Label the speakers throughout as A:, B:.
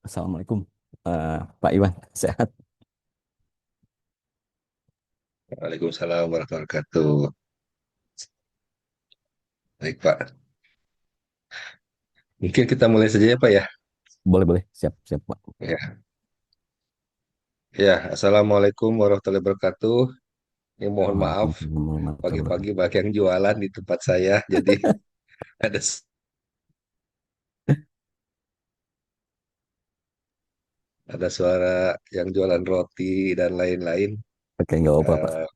A: Assalamualaikum, Pak Iwan. Sehat?
B: Waalaikumsalam warahmatullahi wabarakatuh. Baik, Pak. Mungkin kita mulai saja ya, Pak ya.
A: Boleh, boleh. Siap, siap, Pak.
B: Ya, ya. Assalamualaikum warahmatullahi wabarakatuh. Ini mohon maaf,
A: Waalaikumsalam warahmatullahi
B: pagi-pagi
A: wabarakatuh.
B: banyak yang jualan di tempat saya, jadi ada ada suara yang jualan roti dan lain-lain.
A: Oke, nggak apa-apa, Pak.
B: Eh,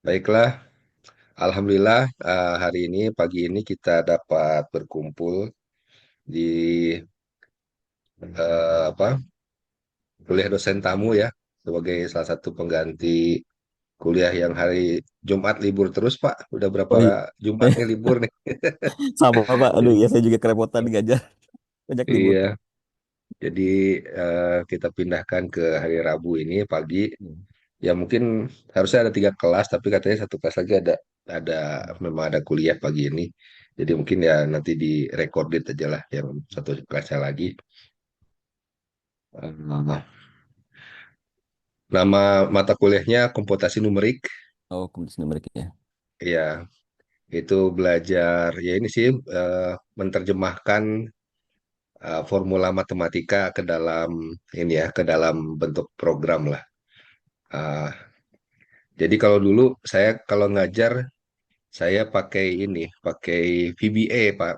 B: Baiklah, Alhamdulillah hari ini pagi ini kita dapat berkumpul di apa kuliah dosen tamu ya sebagai salah satu pengganti kuliah yang hari Jumat libur terus, Pak. Udah berapa
A: Oh iya,
B: Jumat nih libur nih.
A: sama Pak. Aduh,
B: Jadi,
A: ya saya juga kerepotan ngajar. Banyak libur.
B: iya, jadi kita pindahkan ke hari Rabu ini pagi.
A: Hmm.
B: Ya mungkin harusnya ada 3 kelas, tapi katanya satu kelas lagi ada memang ada kuliah pagi ini. Jadi mungkin ya nanti di recorded aja lah yang satu kelasnya lagi. Eh, Nama mata kuliahnya komputasi numerik.
A: Oh, kompetisi numerik ya.
B: Ya, itu belajar ya ini sih menerjemahkan formula matematika ke dalam ini ya, ke dalam bentuk program lah. Uh, jadi kalau dulu saya kalau ngajar saya pakai ini, pakai VBA Pak.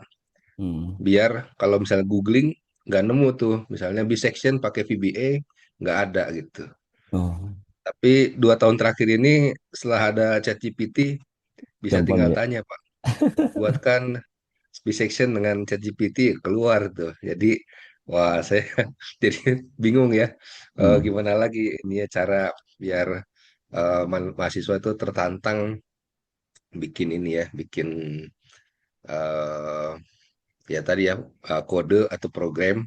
A: Hmm.
B: Biar kalau misalnya googling nggak nemu tuh, misalnya bisection pakai VBA nggak ada gitu.
A: Oh,
B: Tapi 2 tahun terakhir ini setelah ada ChatGPT bisa
A: gampang
B: tinggal
A: ya.
B: tanya Pak, buatkan bisection dengan ChatGPT keluar tuh. Jadi wah saya jadi bingung ya.
A: Hmm.
B: Gimana lagi ini ya cara biar mahasiswa itu tertantang bikin ini ya, bikin eh, ya tadi ya kode atau program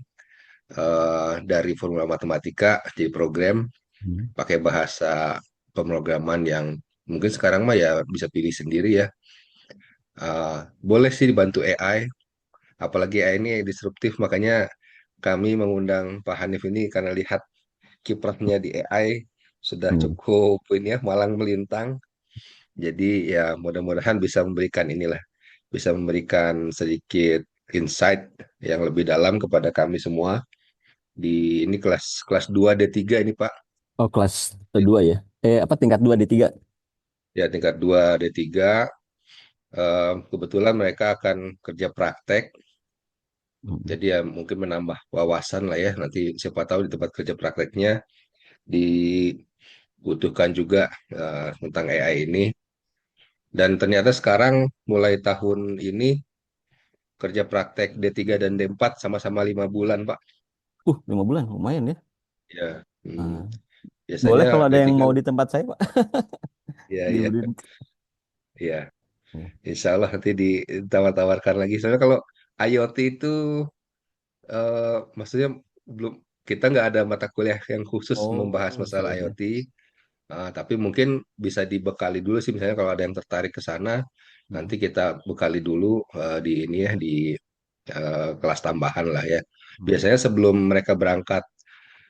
B: dari formula matematika jadi program
A: Hmm.
B: pakai bahasa pemrograman yang mungkin sekarang mah ya bisa pilih sendiri ya. Boleh sih dibantu AI, apalagi AI ini disruptif, makanya kami mengundang Pak Hanif ini karena lihat kiprahnya di AI sudah
A: Hmm.
B: cukup ini ya, malang melintang. Jadi ya mudah-mudahan bisa memberikan inilah, bisa memberikan sedikit insight yang lebih dalam kepada kami semua di ini kelas kelas 2 D3 ini Pak.
A: Oh, kelas 2 ya. Apa tingkat 2 D3?
B: Ya tingkat 2 D3. Kebetulan mereka akan kerja praktek.
A: Hmm.
B: Jadi ya mungkin menambah wawasan lah ya. Nanti siapa tahu di tempat kerja prakteknya dibutuhkan juga tentang AI ini. Dan ternyata sekarang mulai tahun ini kerja praktek D3 dan D4 sama-sama 5 bulan, Pak.
A: 5 bulan, lumayan ya.
B: Ya,
A: Ah.
B: biasanya
A: Boleh kalau ada yang
B: D3,
A: mau di tempat saya, Pak.
B: ya, ya,
A: Diberi.
B: ya. Insya Allah nanti ditawar-tawarkan lagi. Soalnya kalau IoT itu, maksudnya belum, kita nggak ada mata kuliah yang khusus membahas
A: Oh,
B: masalah
A: saya ya.
B: IoT. Tapi mungkin bisa dibekali dulu sih, misalnya kalau ada yang tertarik ke sana,
A: Hmm.
B: nanti kita bekali dulu di ini ya di kelas tambahan lah ya.
A: Hmm.
B: Biasanya sebelum mereka berangkat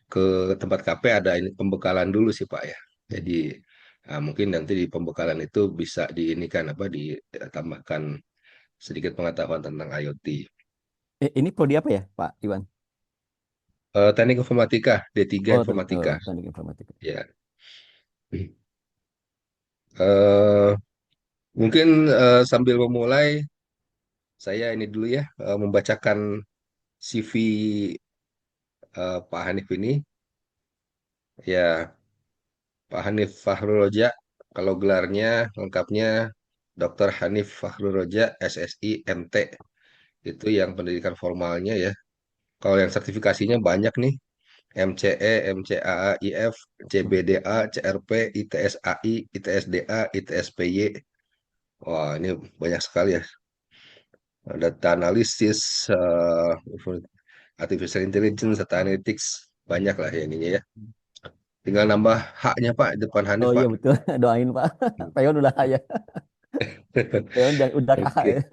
B: ke tempat KP ada ini pembekalan dulu sih Pak ya.
A: Hmm.
B: Jadi mungkin nanti di pembekalan itu bisa diinikan apa ditambahkan sedikit pengetahuan tentang IoT.
A: Ini prodi apa ya, Pak Iwan?
B: Teknik informatika D3
A: Oh,
B: informatika.
A: teknik informatika.
B: Ya. Eh, Mungkin sambil memulai saya ini dulu ya membacakan CV Pak Hanif ini. Ya, Pak Hanif Fahrul Roja, kalau gelarnya lengkapnya Dr. Hanif Fahrul Roja, SSI, MT. Itu yang pendidikan formalnya ya. Kalau yang sertifikasinya banyak nih. MCE, MCAAIF, CBDA, CRP, ITSAI, ITSDA, ITSPY. Wah, ini banyak sekali ya. Data analisis, artificial intelligence, data analytics, banyak lah ya ininya ya. Tinggal nambah haknya Pak, depan Hanif
A: Oh iya
B: Pak.
A: betul, doain Pak. Pak Iwan udah kaya. Pak Iwan udah KH ya,
B: Oke,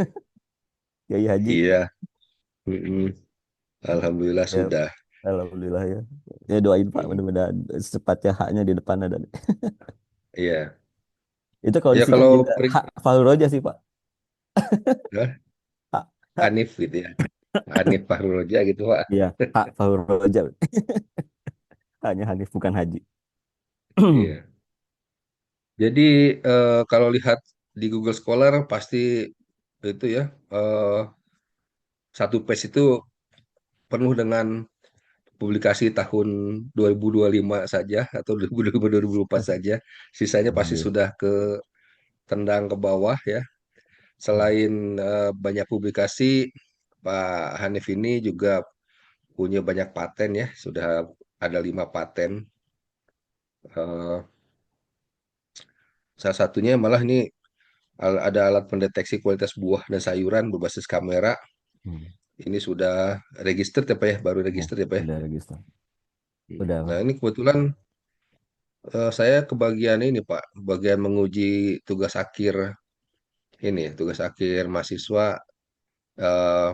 A: Kiai Haji.
B: iya. Mm-mm. Alhamdulillah
A: Ya,
B: sudah.
A: alhamdulillah ya. Ya doain Pak,
B: Mm,
A: mudah-mudahan secepatnya haknya di depan ada.
B: iya.
A: Itu kalau
B: Ya
A: disingkat
B: kalau
A: juga hak Fahru Roja sih Pak.
B: Hah?
A: Hak, hak.
B: Hanif gitu ya. Hanif Fahru Roja gitu Pak.
A: Iya, hak Fahru Roja. Hanya Hanif bukan Haji.
B: Iya. Jadi kalau lihat di Google Scholar pasti itu ya, eh, satu page itu penuh dengan publikasi tahun 2025 saja atau 2024 saja. Sisanya pasti
A: Alhamdulillah.
B: sudah ke tendang ke bawah ya. Selain banyak publikasi, Pak Hanif ini juga punya banyak paten ya. Sudah ada 5 paten. Eh, Salah satunya malah ini ada alat pendeteksi kualitas buah dan sayuran berbasis kamera.
A: Hmm.
B: Ini sudah register ya Pak ya, baru
A: Ya,
B: register ya Pak ya.
A: udah register. Udah
B: Nah
A: Pak.
B: ini kebetulan saya kebagian ini Pak, bagian menguji tugas akhir ini, tugas akhir mahasiswa eh,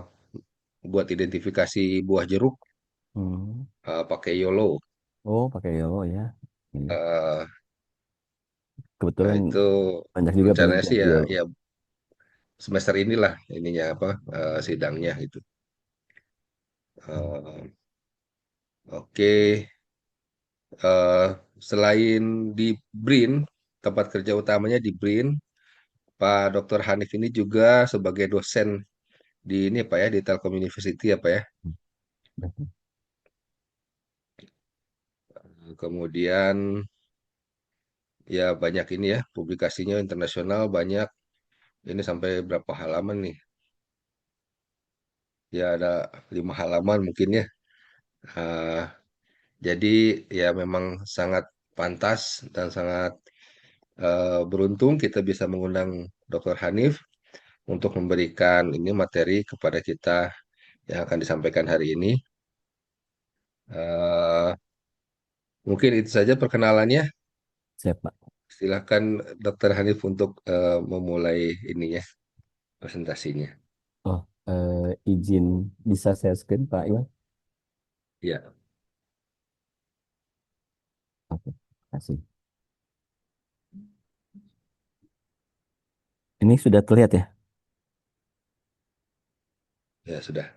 B: buat identifikasi buah jeruk
A: Hmm.
B: pakai YOLO.
A: Oh, pakai Yolo ya. Ini.
B: Eh, nah
A: Kebetulan
B: itu
A: banyak juga
B: rencananya
A: penelitian
B: sih
A: di
B: ya,
A: Yolo.
B: ya semester inilah ininya apa sidangnya gitu.
A: Hmm.
B: Eh, oke, eh, selain di BRIN, tempat kerja utamanya di BRIN, Pak Dr. Hanif ini juga sebagai dosen di ini Pak ya, di Telkom University apa ya. Kemudian ya banyak ini ya, publikasinya internasional banyak. Ini sampai berapa halaman nih? Ya ada 5 halaman mungkin ya. Ah, jadi ya memang sangat pantas dan sangat beruntung kita bisa mengundang Dr. Hanif untuk memberikan ini materi kepada kita yang akan disampaikan hari ini. Eh, Mungkin itu saja perkenalannya.
A: Siap Pak.
B: Silakan Dr. Hanif untuk memulai ininya presentasinya.
A: Oh, izin bisa saya screen Pak Iwan?
B: Ya,
A: Oke, kasih. Ini sudah terlihat ya?
B: ya sudah.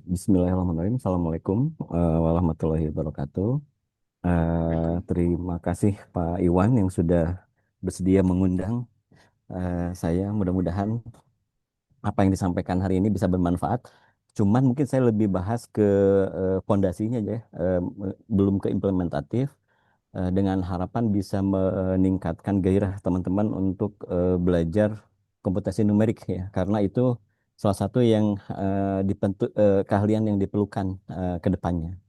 A: Bismillahirrahmanirrahim. Assalamualaikum warahmatullahi wabarakatuh. Terima kasih Pak Iwan yang sudah bersedia mengundang saya. Mudah-mudahan apa yang disampaikan hari ini bisa bermanfaat. Cuman mungkin saya lebih bahas ke fondasinya aja ya, belum ke implementatif, dengan harapan bisa meningkatkan gairah teman-teman untuk belajar komputasi numerik ya, karena itu salah satu yang keahlian yang diperlukan ke depannya.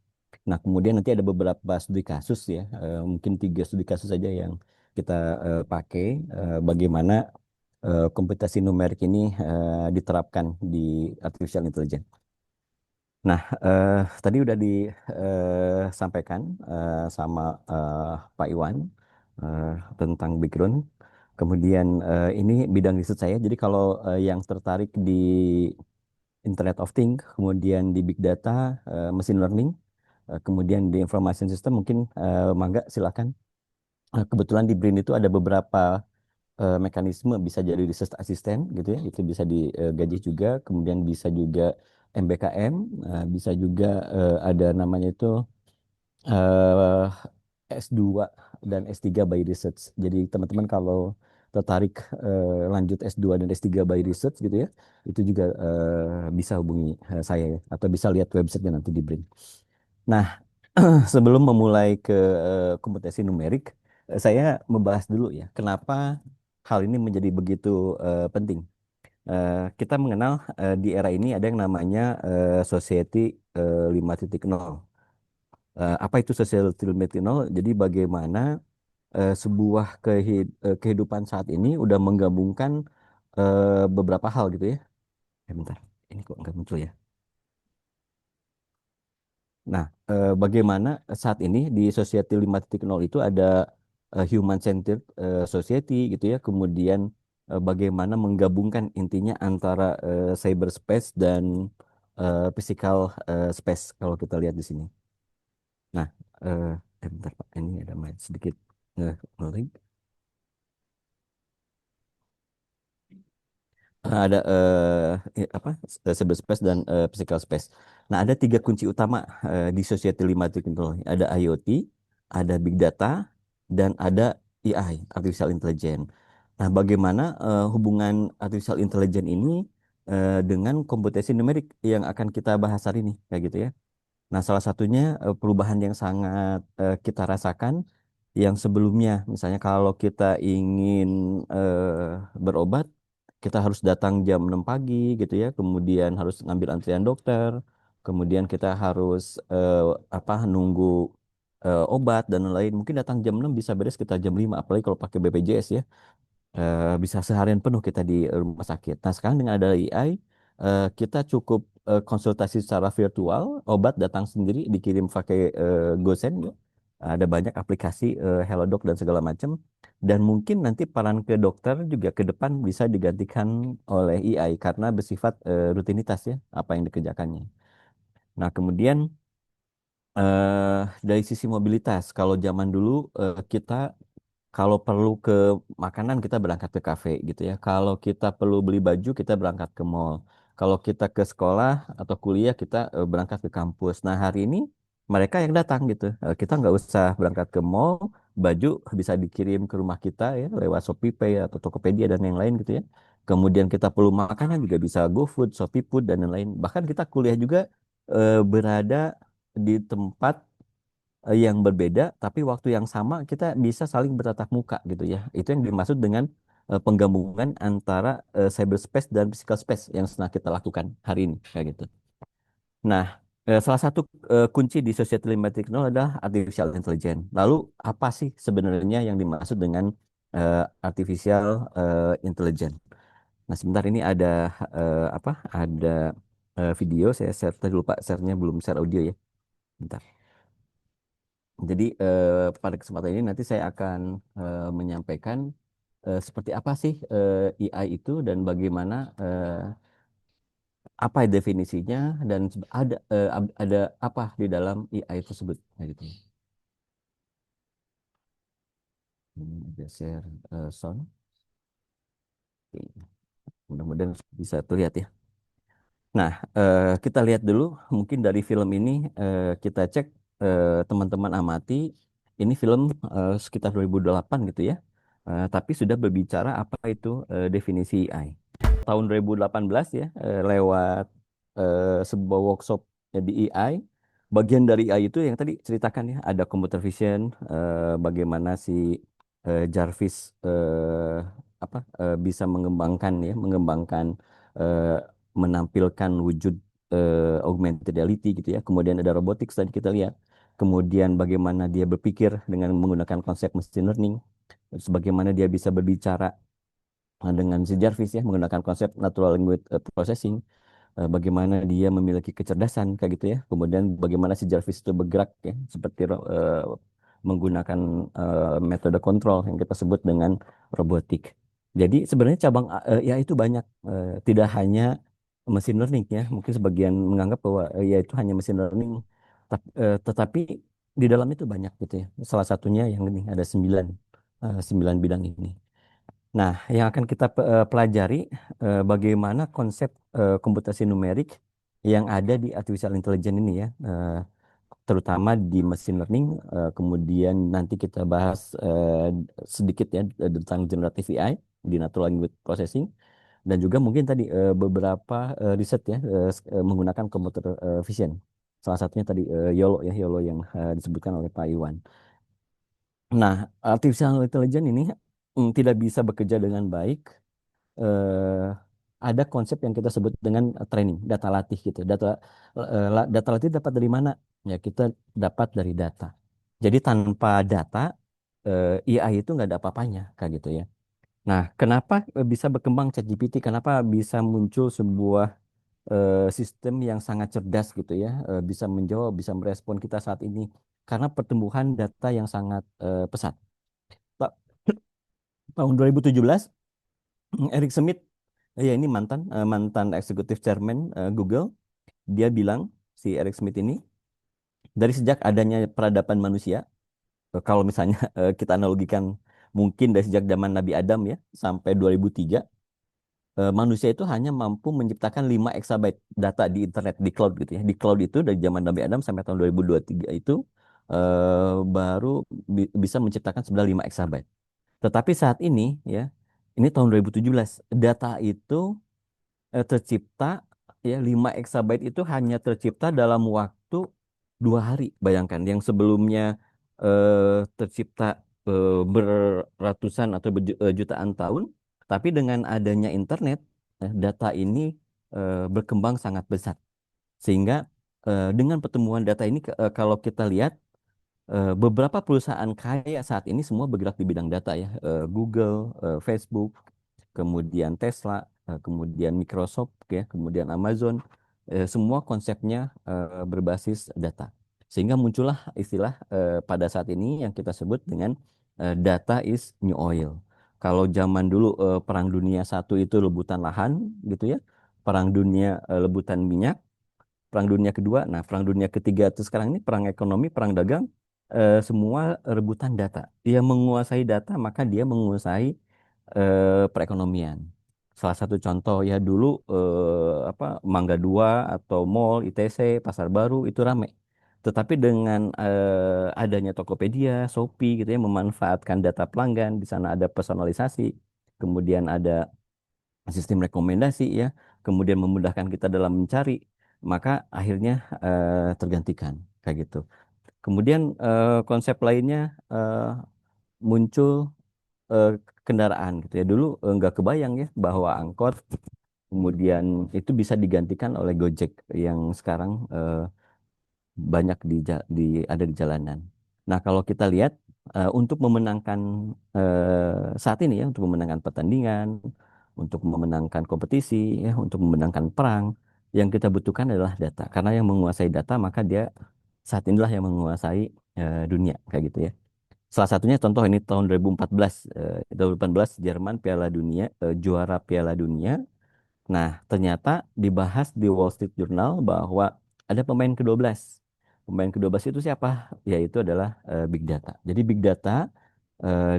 A: Nah, kemudian nanti ada beberapa studi kasus ya, mungkin 3 studi kasus saja yang kita pakai, bagaimana komputasi numerik ini diterapkan di artificial intelligence. Nah, tadi udah disampaikan sama Pak Iwan eh, tentang background. Kemudian ini bidang riset saya. Jadi kalau yang tertarik di Internet of Things, kemudian di Big Data, Machine Learning, kemudian di Information System, mungkin mangga silakan. Kebetulan di BRIN itu ada beberapa mekanisme, bisa jadi research assistant gitu ya, itu bisa digaji juga, kemudian bisa juga MBKM, bisa juga ada namanya itu eh, S2 dan S3 by research. Jadi teman-teman kalau tertarik lanjut S2 dan S3 by research gitu ya, itu juga bisa hubungi saya ya, atau bisa lihat websitenya nanti di BRIN. Nah, sebelum memulai ke komputasi numerik, saya membahas dulu ya, kenapa hal ini menjadi begitu penting. Kita mengenal di era ini ada yang namanya Society 5.0. Apa itu Society 5.0? Jadi bagaimana sebuah kehidupan saat ini udah menggabungkan beberapa hal gitu ya. Bentar, ini kok nggak muncul ya? Nah, bagaimana saat ini di Society 5.0 itu ada human centered society gitu ya. Kemudian bagaimana menggabungkan intinya antara cyberspace dan physical space kalau kita lihat di sini. Nah, bentar Pak, ini ada sedikit nge-lag. Ada apa cyberspace dan physical space. Nah, ada tiga kunci utama di society limited control. Ada IoT, ada big data, dan ada AI, artificial intelligence. Nah, bagaimana hubungan artificial intelligence ini dengan komputasi numerik yang akan kita bahas hari ini, kayak gitu ya. Nah, salah satunya perubahan yang sangat kita rasakan yang sebelumnya, misalnya kalau kita ingin berobat, kita harus datang jam 6 pagi gitu ya, kemudian harus ngambil antrian dokter, kemudian kita harus apa nunggu obat dan lain-lain. Mungkin datang jam 6 bisa beres kita jam 5, apalagi kalau pakai BPJS ya. Bisa seharian penuh kita di rumah sakit. Nah, sekarang dengan ada AI, kita cukup konsultasi secara virtual, obat datang sendiri, dikirim pakai GoSend ya. Ada banyak aplikasi Halodoc dan segala macam. Dan mungkin nanti peran ke dokter juga ke depan bisa digantikan oleh AI karena bersifat rutinitas ya, apa yang dikerjakannya. Nah, kemudian dari sisi mobilitas, kalau zaman dulu kita kalau perlu ke makanan kita berangkat ke kafe gitu ya. Kalau kita perlu beli baju kita berangkat ke mall. Kalau kita ke sekolah atau kuliah kita berangkat ke kampus. Nah hari ini mereka yang datang gitu. Kita nggak usah berangkat ke mall, baju bisa dikirim ke rumah kita ya lewat ShopeePay atau Tokopedia dan yang lain gitu ya. Kemudian kita perlu makanan juga bisa GoFood, ShopeeFood dan lain-lain. Bahkan kita kuliah juga berada di tempat yang berbeda, tapi waktu yang sama kita bisa saling bertatap muka gitu ya. Itu yang dimaksud dengan penggabungan antara cyberspace dan physical space yang sedang kita lakukan hari ini, kayak gitu. Nah, salah satu kunci di society limited technology adalah artificial intelligence. Lalu apa sih sebenarnya yang dimaksud dengan artificial intelligence? Nah, sebentar ini ada apa? Ada video saya share tadi lupa share-nya belum share audio ya. Bentar. Jadi pada kesempatan ini nanti saya akan menyampaikan seperti apa sih AI itu dan bagaimana apa definisinya dan ada apa di dalam AI tersebut. Nah, gitu. Ini ada share sound. Oke. Mudah-mudahan bisa terlihat ya. Nah, kita lihat dulu mungkin dari film ini kita cek teman-teman amati ini film sekitar 2008 gitu ya. Tapi sudah berbicara apa itu definisi AI. Tahun 2018 ya lewat sebuah workshop di AI. Bagian dari AI itu yang tadi ceritakan ya ada computer vision, bagaimana si Jarvis apa bisa mengembangkan eh, menampilkan wujud augmented reality gitu ya. Kemudian ada robotics tadi kita lihat. Kemudian bagaimana dia berpikir dengan menggunakan konsep machine learning. Terus bagaimana dia bisa berbicara dengan si Jarvis ya menggunakan konsep natural language processing. Bagaimana dia memiliki kecerdasan kayak gitu ya. Kemudian bagaimana si Jarvis itu bergerak ya seperti menggunakan metode kontrol yang kita sebut dengan robotik. Jadi sebenarnya cabang ya itu banyak tidak hanya mesin learning ya. Mungkin sebagian menganggap bahwa ya itu hanya mesin learning tetapi di dalam itu banyak gitu ya. Salah satunya yang ini ada 9 bidang ini. Nah, yang akan kita pelajari bagaimana konsep komputasi numerik yang ada di artificial intelligence ini ya, terutama di machine learning. Kemudian nanti kita bahas sedikit ya tentang generative AI di natural language processing dan juga mungkin tadi beberapa riset ya menggunakan computer vision. Salah satunya tadi YOLO ya, YOLO yang disebutkan oleh Pak Iwan. Nah, artificial intelligence ini tidak bisa bekerja dengan baik eh, ada konsep yang kita sebut dengan training, data latih gitu. Data latih dapat dari mana? Ya kita dapat dari data. Jadi tanpa data, AI itu nggak ada apa-apanya, kayak gitu ya. Nah, kenapa bisa berkembang ChatGPT? Kenapa bisa muncul sebuah sistem yang sangat cerdas gitu ya, bisa menjawab, bisa merespon kita saat ini? Karena pertumbuhan data yang sangat pesat. Ta- Tahun 2017 Eric Schmidt, ya ini mantan mantan eksekutif chairman Google. dia bilang, si Eric Smith ini, dari sejak adanya peradaban manusia, kalau misalnya kita analogikan mungkin dari sejak zaman Nabi Adam ya sampai 2003, manusia itu hanya mampu menciptakan 5 exabyte data di internet, di cloud gitu ya. Di cloud itu dari zaman Nabi Adam sampai tahun 2023 itu baru bisa menciptakan sebenarnya 5 exabyte. Tetapi saat ini ya, ini tahun 2017, data itu tercipta ya 5 exabyte itu hanya tercipta dalam waktu 2 hari. Bayangkan yang sebelumnya tercipta beratusan atau jutaan tahun, tapi dengan adanya internet, data ini berkembang sangat pesat. Sehingga dengan pertemuan data ini, kalau kita lihat beberapa perusahaan kaya saat ini semua bergerak di bidang data ya. Google, Facebook, kemudian Tesla, kemudian Microsoft ya, kemudian Amazon, semua konsepnya berbasis data. Sehingga muncullah istilah pada saat ini yang kita sebut dengan data is new oil. Kalau zaman dulu Perang Dunia Satu itu rebutan lahan gitu ya, Perang Dunia rebutan minyak, Perang Dunia Kedua. Nah, Perang Dunia Ketiga itu sekarang ini perang ekonomi, perang dagang, semua rebutan data. Dia menguasai data, maka dia menguasai perekonomian. Salah satu contoh ya dulu apa Mangga Dua atau Mall, ITC, Pasar Baru itu rame. Tetapi dengan adanya Tokopedia, Shopee gitu ya memanfaatkan data pelanggan, di sana ada personalisasi, kemudian ada sistem rekomendasi ya, kemudian memudahkan kita dalam mencari, maka akhirnya tergantikan kayak gitu. Kemudian konsep lainnya muncul eh, kendaraan gitu ya. Dulu nggak kebayang ya bahwa angkot kemudian itu bisa digantikan oleh Gojek yang sekarang banyak ada di jalanan. Nah, kalau kita lihat untuk memenangkan saat ini ya, untuk memenangkan pertandingan, untuk memenangkan kompetisi, ya, untuk memenangkan perang, yang kita butuhkan adalah data. Karena yang menguasai data, maka dia saat inilah yang menguasai dunia, kayak gitu ya. Salah satunya contoh ini tahun 2014, 2018 Jerman Piala Dunia, juara Piala Dunia. Nah, ternyata dibahas di Wall Street Journal bahwa ada pemain ke-12. Pemain ke-12 itu siapa? Yaitu adalah Big Data. Jadi Big Data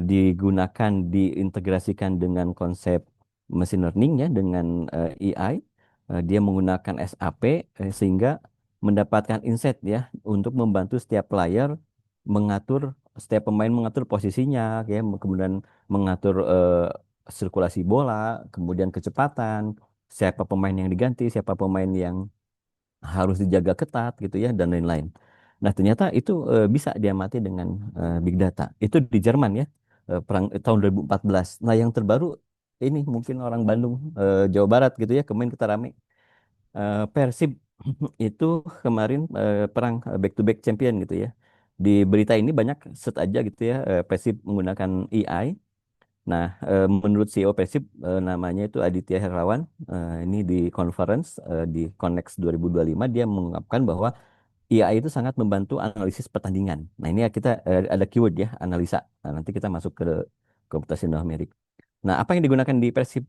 A: digunakan, diintegrasikan dengan konsep machine learning ya, dengan AI. Dia menggunakan SAP sehingga mendapatkan insight ya untuk membantu setiap player mengatur, setiap pemain mengatur posisinya ya, kemudian mengatur sirkulasi bola, kemudian kecepatan, siapa pemain yang diganti, siapa pemain yang harus dijaga ketat gitu ya, dan lain-lain. Nah, ternyata itu bisa diamati dengan big data. Itu di Jerman ya, perang tahun 2014. Nah, yang terbaru ini mungkin orang Bandung, Jawa Barat gitu ya, kemarin kita rame. Persib itu kemarin perang back to back champion gitu ya. Di berita ini banyak set aja gitu ya, Persib menggunakan AI. Nah, menurut CEO Persib namanya itu Aditya Herlawan, ini di conference di Connex 2025 dia mengungkapkan bahwa AI itu sangat membantu analisis pertandingan. Nah, ini ya kita ada keyword ya, analisa. Nah, nanti kita masuk ke komputasi numerik. Nah, apa yang digunakan di Persib?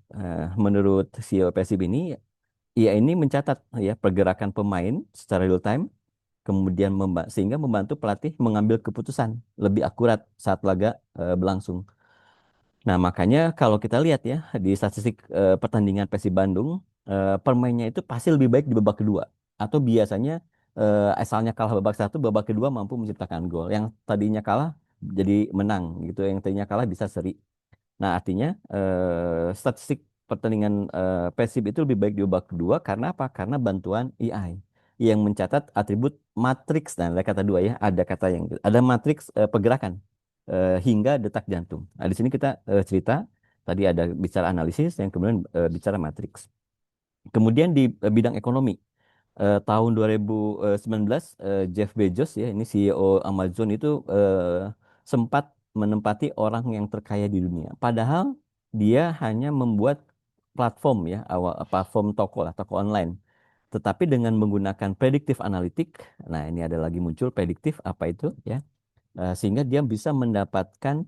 A: Menurut CEO Persib ini, AI ini mencatat ya pergerakan pemain secara real time, kemudian sehingga membantu pelatih mengambil keputusan lebih akurat saat laga berlangsung. Nah, makanya kalau kita lihat ya di statistik pertandingan Persib Bandung, permainnya itu pasti lebih baik di babak kedua. Atau biasanya asalnya kalah babak satu, babak kedua mampu menciptakan gol. Yang tadinya kalah jadi menang gitu. Yang tadinya kalah bisa seri. Nah, artinya statistik pertandingan Persib itu lebih baik di babak kedua karena apa? Karena bantuan AI yang mencatat atribut matriks. Nah, ada kata dua ya, ada kata yang ada matriks pergerakan hingga detak jantung. Nah, di sini kita cerita tadi ada bicara analisis, yang kemudian bicara matriks. Kemudian di bidang ekonomi, tahun 2019 Jeff Bezos ya, ini CEO Amazon itu sempat menempati orang yang terkaya di dunia. Padahal dia hanya membuat platform ya, awal platform toko lah, toko online. Tetapi dengan menggunakan predictive analytic, nah ini ada lagi muncul prediktif apa itu ya, sehingga dia bisa mendapatkan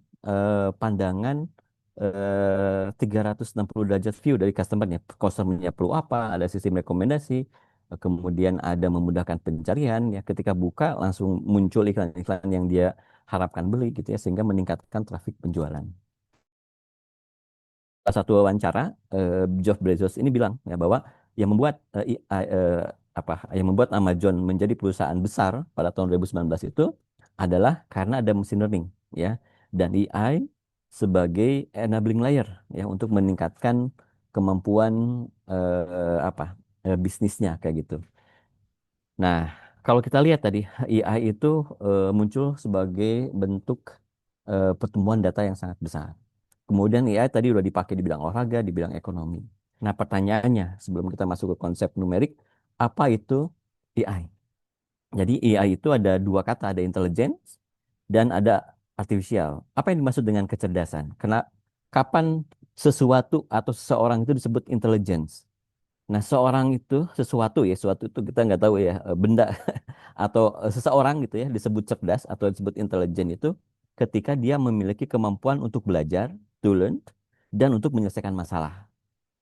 A: pandangan 360 derajat view dari customernya. Customernya perlu apa, ada sistem rekomendasi, kemudian ada memudahkan pencarian ya, ketika buka langsung muncul iklan-iklan yang dia harapkan beli gitu ya, sehingga meningkatkan trafik penjualan. Salah satu wawancara, Jeff Bezos ini bilang ya bahwa yang membuat yang membuat Amazon menjadi perusahaan besar pada tahun 2019 itu adalah karena ada machine learning ya, dan AI sebagai enabling layer ya untuk meningkatkan kemampuan bisnisnya kayak gitu. Nah, kalau kita lihat tadi AI itu muncul sebagai bentuk pertumbuhan data yang sangat besar. Kemudian AI tadi udah dipakai di bidang olahraga, di bidang ekonomi. Nah, pertanyaannya sebelum kita masuk ke konsep numerik, apa itu AI? Jadi AI itu ada dua kata, ada intelligence dan ada artificial. Apa yang dimaksud dengan kecerdasan? Kapan sesuatu atau seseorang itu disebut intelligence? Nah, seorang itu sesuatu ya, sesuatu itu kita nggak tahu ya, benda atau seseorang gitu ya disebut cerdas atau disebut intelijen itu ketika dia memiliki kemampuan untuk belajar, to learn, dan untuk menyelesaikan masalah.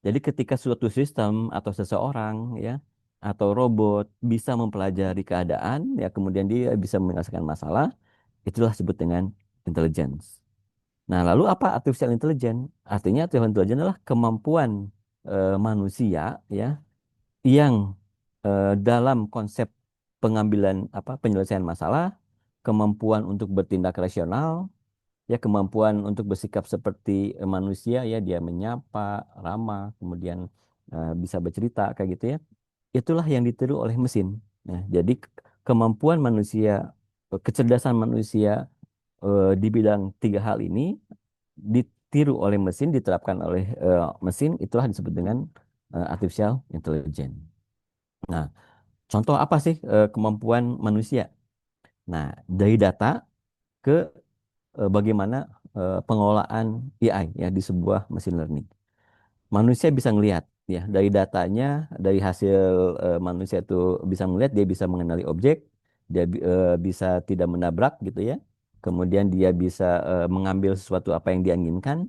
A: Jadi ketika suatu sistem atau seseorang ya atau robot bisa mempelajari keadaan ya kemudian dia bisa menyelesaikan masalah, itulah disebut dengan intelligence. Nah, lalu apa artificial intelligence? Artinya artificial intelligence adalah kemampuan manusia ya yang dalam konsep pengambilan penyelesaian masalah, kemampuan untuk bertindak rasional, ya kemampuan untuk bersikap seperti manusia ya dia menyapa, ramah, kemudian bisa bercerita kayak gitu ya. Itulah yang ditiru oleh mesin. Nah, jadi kemampuan manusia, kecerdasan manusia di bidang tiga hal ini ditiru oleh mesin, diterapkan oleh mesin, itulah disebut dengan artificial intelligence. Nah, contoh apa sih kemampuan manusia? Nah, dari data ke bagaimana pengelolaan AI ya di sebuah machine learning. Manusia bisa ngelihat ya dari datanya, dari hasil manusia itu bisa melihat, dia bisa mengenali objek, dia bisa tidak menabrak gitu ya. Kemudian dia bisa mengambil sesuatu apa yang dia inginkan.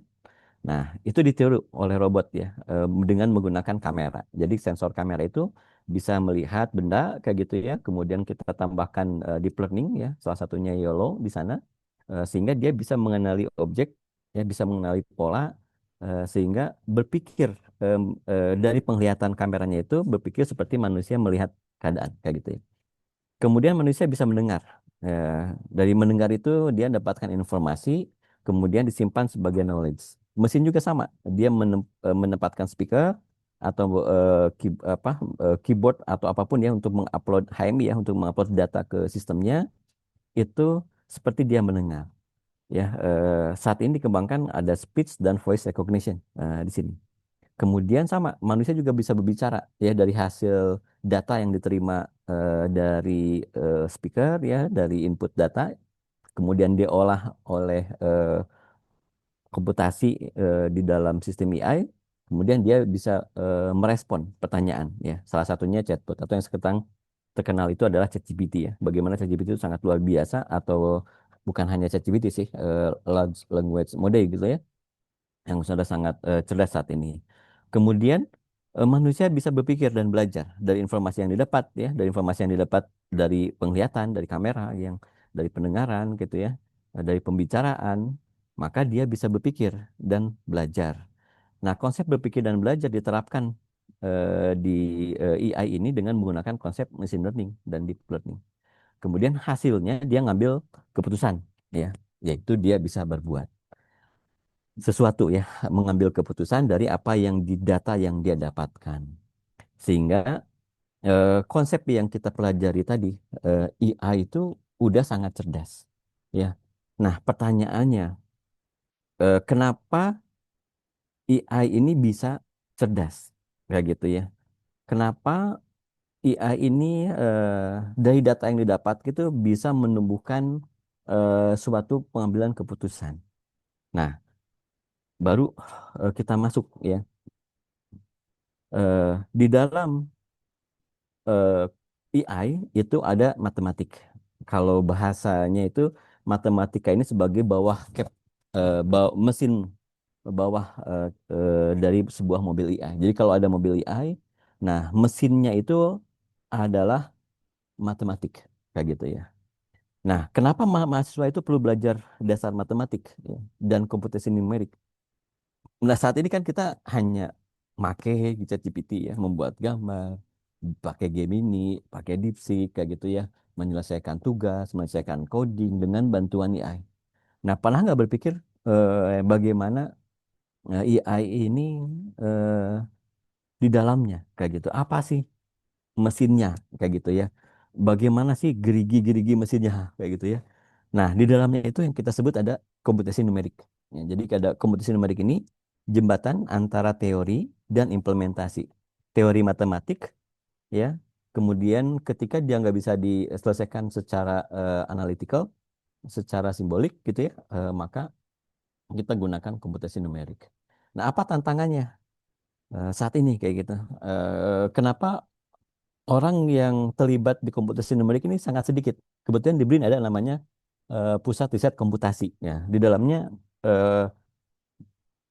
A: Nah, itu ditiru oleh robot ya, dengan menggunakan kamera. Jadi sensor kamera itu bisa melihat benda kayak gitu ya. Kemudian kita tambahkan deep learning ya, salah satunya YOLO di sana, sehingga dia bisa mengenali objek, ya bisa mengenali pola, sehingga berpikir dari penglihatan kameranya itu berpikir seperti manusia melihat keadaan kayak gitu ya. Kemudian manusia bisa mendengar. Dari mendengar itu dia dapatkan informasi, kemudian disimpan sebagai knowledge. Mesin juga sama, dia menempatkan speaker atau keyboard atau apapun ya untuk mengupload HMI ya, untuk mengupload data ke sistemnya itu seperti dia mendengar. Ya, saat ini dikembangkan ada speech dan voice recognition di sini. Kemudian sama, manusia juga bisa berbicara ya dari hasil data yang diterima dari speaker ya, dari input data, kemudian diolah oleh komputasi di dalam sistem AI, kemudian dia bisa merespon pertanyaan ya. Salah satunya chatbot atau yang sekarang terkenal itu adalah ChatGPT ya. Bagaimana ChatGPT itu sangat luar biasa atau bukan hanya ChatGPT sih, large language model gitu ya yang sudah sangat cerdas saat ini. Kemudian manusia bisa berpikir dan belajar dari informasi yang didapat ya, dari informasi yang didapat dari penglihatan, dari kamera, yang dari pendengaran gitu ya, dari pembicaraan, maka dia bisa berpikir dan belajar. Nah, konsep berpikir dan belajar diterapkan di AI ini dengan menggunakan konsep machine learning dan deep learning. Kemudian hasilnya dia ngambil keputusan ya, yaitu dia bisa berbuat sesuatu ya, mengambil keputusan dari apa yang di data yang dia dapatkan. Sehingga konsep yang kita pelajari tadi, AI itu udah sangat cerdas. Ya. Nah, pertanyaannya, kenapa AI ini bisa cerdas? Kayak gitu ya. Kenapa AI ini dari data yang didapat gitu bisa menumbuhkan suatu pengambilan keputusan. Nah, baru kita masuk ya. Di dalam AI itu ada matematik. Kalau bahasanya itu matematika ini sebagai bawah cap, mesin bawah dari sebuah mobil AI. Jadi kalau ada mobil AI, nah mesinnya itu adalah matematik, kayak gitu ya. Nah, kenapa mahasiswa itu perlu belajar dasar matematik ya, dan komputasi numerik? Nah, saat ini kan kita hanya make ChatGPT ya, membuat gambar, pakai Gemini, pakai DeepSeek kayak gitu ya, menyelesaikan tugas, menyelesaikan coding dengan bantuan AI. Nah, pernah nggak berpikir bagaimana AI ini eh, di dalamnya kayak gitu? Apa sih mesinnya kayak gitu ya? Bagaimana sih gerigi-gerigi mesinnya kayak gitu ya? Nah, di dalamnya itu yang kita sebut ada komputasi numerik. Ya, jadi ada komputasi numerik ini jembatan antara teori dan implementasi. Teori matematik, ya. Kemudian ketika dia nggak bisa diselesaikan secara analytical, secara simbolik gitu ya, maka kita gunakan komputasi numerik. Nah, apa tantangannya saat ini kayak gitu? Kenapa orang yang terlibat di komputasi numerik ini sangat sedikit? Kebetulan di BRIN ada namanya pusat riset komputasi. Ya, di dalamnya eh,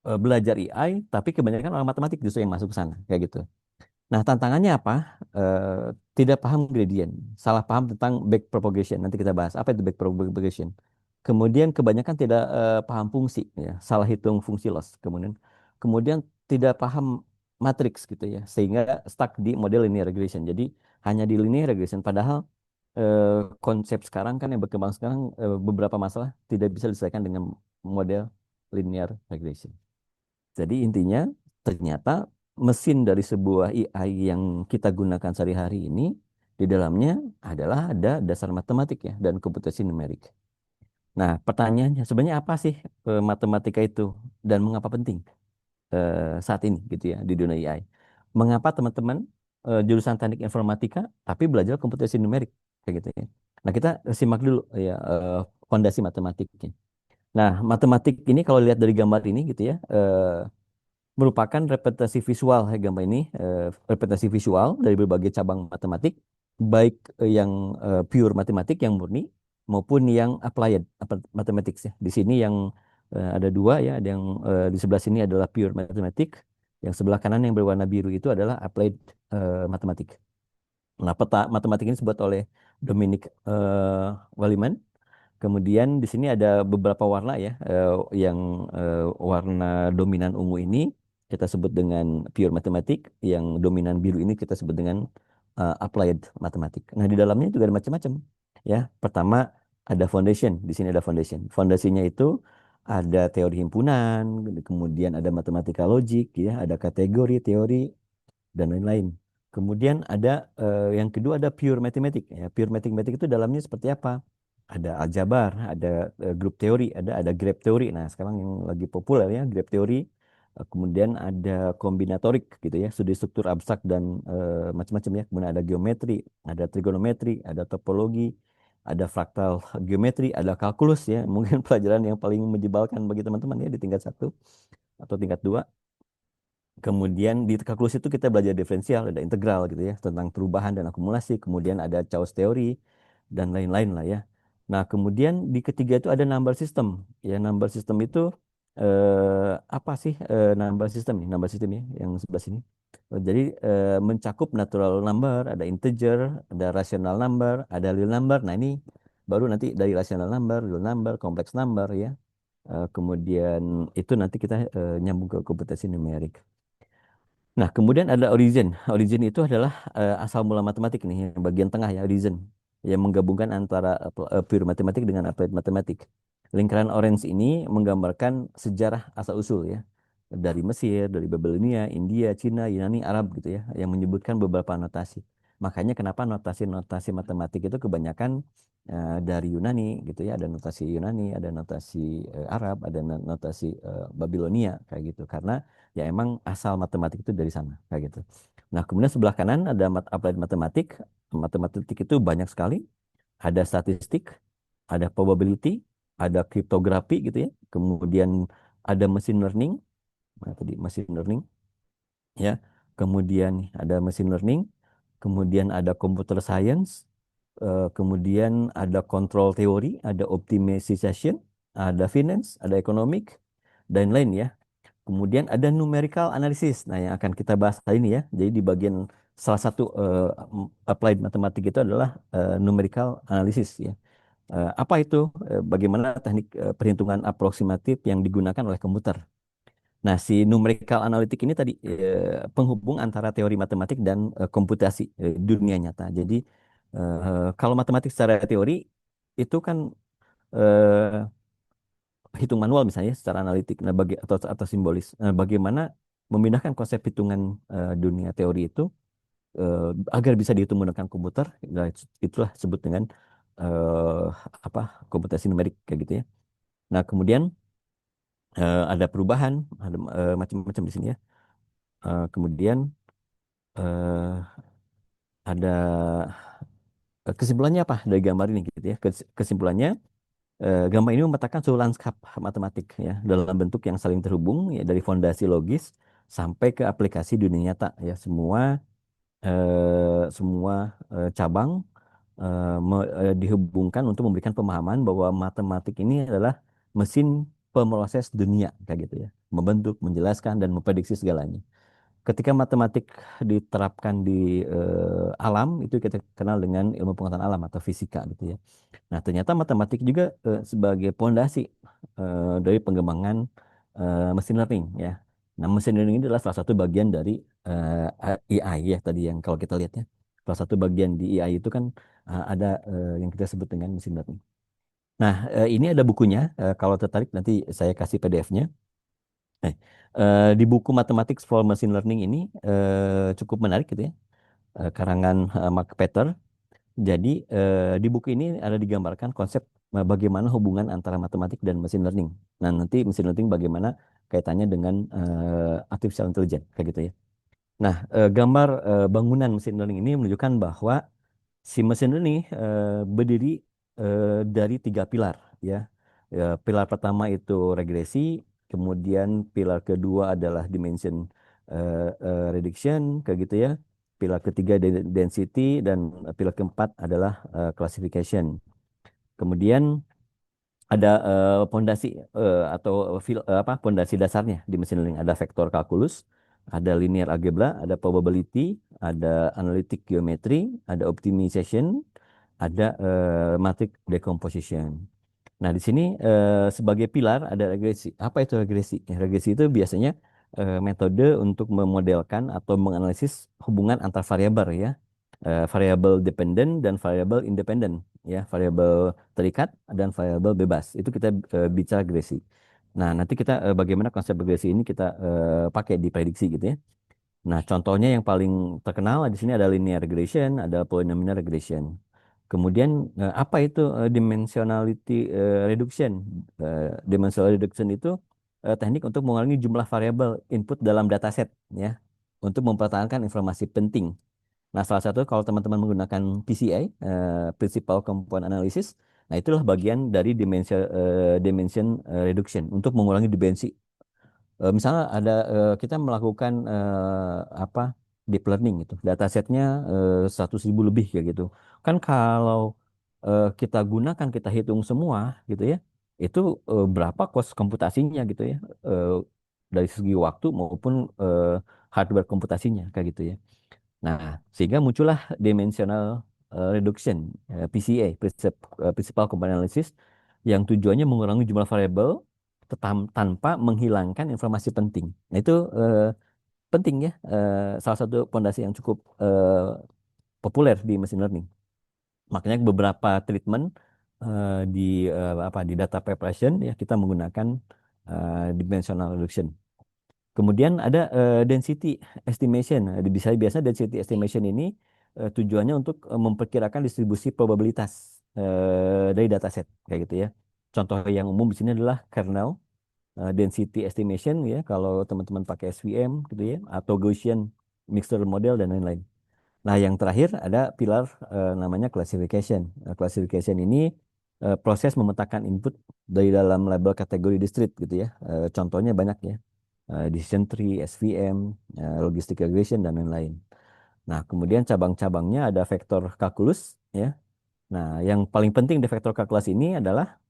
A: belajar AI, tapi kebanyakan orang matematik justru yang masuk ke sana, kayak gitu. Nah, tantangannya apa? Tidak paham gradient, salah paham tentang backpropagation. Nanti kita bahas apa itu backpropagation. Kemudian kebanyakan tidak paham fungsi, ya, salah hitung fungsi loss. Kemudian tidak paham matriks gitu ya, sehingga stuck di model linear regression. Jadi hanya di linear regression, padahal eh, konsep sekarang kan yang berkembang sekarang beberapa masalah tidak bisa diselesaikan dengan model linear regression. Jadi intinya ternyata mesin dari sebuah AI yang kita gunakan sehari-hari ini di dalamnya adalah ada dasar matematik ya dan komputasi numerik. Nah, pertanyaannya sebenarnya apa sih matematika itu dan mengapa penting saat ini gitu ya di dunia AI? Mengapa teman-teman jurusan teknik informatika tapi belajar komputasi numerik kayak gitu ya? Nah, kita simak dulu ya fondasi matematiknya. Nah, matematik ini kalau lihat dari gambar ini gitu ya, merupakan representasi visual ya gambar ini, representasi visual dari berbagai cabang matematik, baik yang pure matematik yang murni maupun yang applied mathematics ya. Di sini yang ada dua ya, ada yang di sebelah sini adalah pure matematik, yang sebelah kanan yang berwarna biru itu adalah applied matematik. Nah, peta matematik ini dibuat oleh Dominic Waliman. Kemudian di sini ada beberapa warna ya, yang warna dominan ungu ini kita sebut dengan pure matematik, yang dominan biru ini kita sebut dengan applied matematik. Nah, di dalamnya juga ada macam-macam. Ya, pertama ada foundation. Di sini ada foundation. Fondasinya itu ada teori himpunan, kemudian ada matematika logik, ya, ada kategori, teori, dan lain-lain. Kemudian ada yang kedua ada pure mathematics. Ya, pure mathematics itu dalamnya seperti apa? Ada aljabar, ada group teori, ada graph teori. Nah, sekarang yang lagi populer ya graph teori. Kemudian ada kombinatorik gitu ya, studi struktur abstrak dan macam-macam ya. Kemudian ada geometri, ada trigonometri, ada topologi, ada fraktal geometri, ada kalkulus ya. Mungkin pelajaran yang paling menjebalkan bagi teman-teman ya di tingkat 1 atau tingkat 2. Kemudian di kalkulus itu kita belajar diferensial, ada integral gitu ya, tentang perubahan dan akumulasi. Kemudian ada chaos teori dan lain-lain lah ya. Nah, kemudian di ketiga itu ada number system. Ya, number system itu apa sih number system nih? Number system ya, yang sebelah sini. Jadi mencakup natural number, ada integer, ada rational number, ada real number. Nah, ini baru nanti dari rational number, real number, complex number ya. Kemudian itu nanti kita nyambung ke komputasi numerik. Nah, kemudian ada origin. Origin itu adalah asal mula matematik nih, yang bagian tengah ya, origin. Yang menggabungkan antara pure matematik dengan applied matematik. Lingkaran orange ini menggambarkan sejarah asal-usul ya. Dari Mesir, dari Babilonia, India, Cina, Yunani, Arab gitu ya. Yang menyebutkan beberapa notasi. Makanya kenapa notasi-notasi matematik itu kebanyakan dari Yunani gitu ya. Ada notasi Yunani, ada notasi Arab, ada notasi Babilonia kayak gitu. Karena ya emang asal matematik itu dari sana kayak gitu. Nah, kemudian sebelah kanan ada applied matematik. Matematik itu banyak sekali. Ada statistik, ada probability, ada kriptografi gitu ya. Kemudian ada machine learning. Nah, tadi machine learning ya. Kemudian ada machine learning, kemudian ada computer science, kemudian ada control theory, ada optimization, ada finance, ada economic, dan lain ya. Kemudian ada numerical analysis. Nah, yang akan kita bahas hari ini ya. Jadi di bagian salah satu applied matematik itu adalah numerical analysis ya. Apa itu? Bagaimana teknik perhitungan aproksimatif yang digunakan oleh komputer. Nah, si numerical analytic ini tadi penghubung antara teori matematik dan komputasi dunia nyata. Jadi kalau matematik secara teori itu kan eh, hitung manual misalnya secara analitik, nah atau simbolis. Nah, bagaimana memindahkan konsep hitungan dunia teori itu agar bisa dihitung menggunakan komputer, nah, itulah sebut dengan eh, apa komputasi numerik kayak gitu ya. Nah, kemudian ada perubahan, ada macam-macam di sini ya. Kemudian eh, ada kesimpulannya apa dari gambar ini gitu ya. Kesimpulannya gambar ini memetakan seluruh lanskap matematik ya dalam bentuk yang saling terhubung ya dari fondasi logis sampai ke aplikasi dunia nyata ya semua cabang dihubungkan untuk memberikan pemahaman bahwa matematik ini adalah mesin pemroses dunia kayak gitu ya membentuk menjelaskan dan memprediksi segalanya. Ketika matematik diterapkan di alam itu kita kenal dengan ilmu pengetahuan alam atau fisika gitu ya. Nah, ternyata matematik juga sebagai pondasi dari pengembangan mesin learning ya. Nah, mesin learning ini adalah salah satu bagian dari AI ya tadi yang kalau kita lihat ya. Salah satu bagian di AI itu kan ada yang kita sebut dengan mesin learning. Nah, ini ada bukunya. Kalau tertarik nanti saya kasih PDF-nya. Di buku Mathematics for Machine Learning ini cukup menarik gitu ya. Karangan Mark Peter. Jadi di buku ini ada digambarkan konsep bagaimana hubungan antara matematik dan machine learning. Nah, nanti machine learning bagaimana kaitannya dengan artificial intelligence kayak gitu ya. Nah, gambar bangunan machine learning ini menunjukkan bahwa si mesin ini berdiri dari tiga pilar ya. Pilar pertama itu regresi, kemudian pilar kedua adalah dimension reduction kayak gitu ya. Pilar ketiga density dan pilar keempat adalah classification. Kemudian ada pondasi atau apa pondasi dasarnya di mesin learning ada vektor kalkulus, ada linear algebra, ada probability, ada analytic geometry, ada optimization, ada matrix decomposition. Nah, di sini sebagai pilar ada regresi. Apa itu regresi? Regresi itu biasanya metode untuk memodelkan atau menganalisis hubungan antar variabel ya. Variabel dependent dan variabel independent ya, variabel terikat dan variabel bebas. Itu kita bicara regresi. Nah, nanti kita bagaimana konsep regresi ini kita pakai di prediksi gitu ya. Nah, contohnya yang paling terkenal di sini ada linear regression, ada polynomial regression. Kemudian apa itu dimensionality reduction? Dimensional reduction itu teknik untuk mengurangi jumlah variabel input dalam dataset ya untuk mempertahankan informasi penting. Nah, salah satu kalau teman-teman menggunakan PCA, Principal Component Analysis, nah itulah bagian dari dimension reduction untuk mengurangi dimensi. Misalnya ada kita melakukan apa deep learning gitu, datasetnya 100.000 lebih kayak gitu. Kan kalau kita gunakan kita hitung semua gitu ya, itu berapa cost komputasinya gitu ya, eh, dari segi waktu maupun hardware komputasinya kayak gitu ya. Nah, sehingga muncullah dimensional reduction, PCA, Principal Component Analysis, yang tujuannya mengurangi jumlah variabel tanpa menghilangkan informasi penting. Nah, itu penting ya, salah satu pondasi yang cukup populer di machine learning. Makanya beberapa treatment di apa di data preparation ya kita menggunakan dimensional reduction. Kemudian ada density estimation. Bisa biasa density estimation ini tujuannya untuk memperkirakan distribusi probabilitas dari dataset kayak gitu ya. Contoh yang umum di sini adalah kernel density estimation ya kalau teman-teman pakai SVM gitu ya atau Gaussian mixture model dan lain-lain. Nah, yang terakhir ada pilar namanya classification. Classification ini proses memetakan input dari dalam label kategori distrit gitu ya. Contohnya banyak ya. Decision tree, SVM, logistic regression dan lain-lain. Nah, kemudian cabang-cabangnya ada vektor kalkulus ya. Nah, yang paling penting di vektor kalkulus ini adalah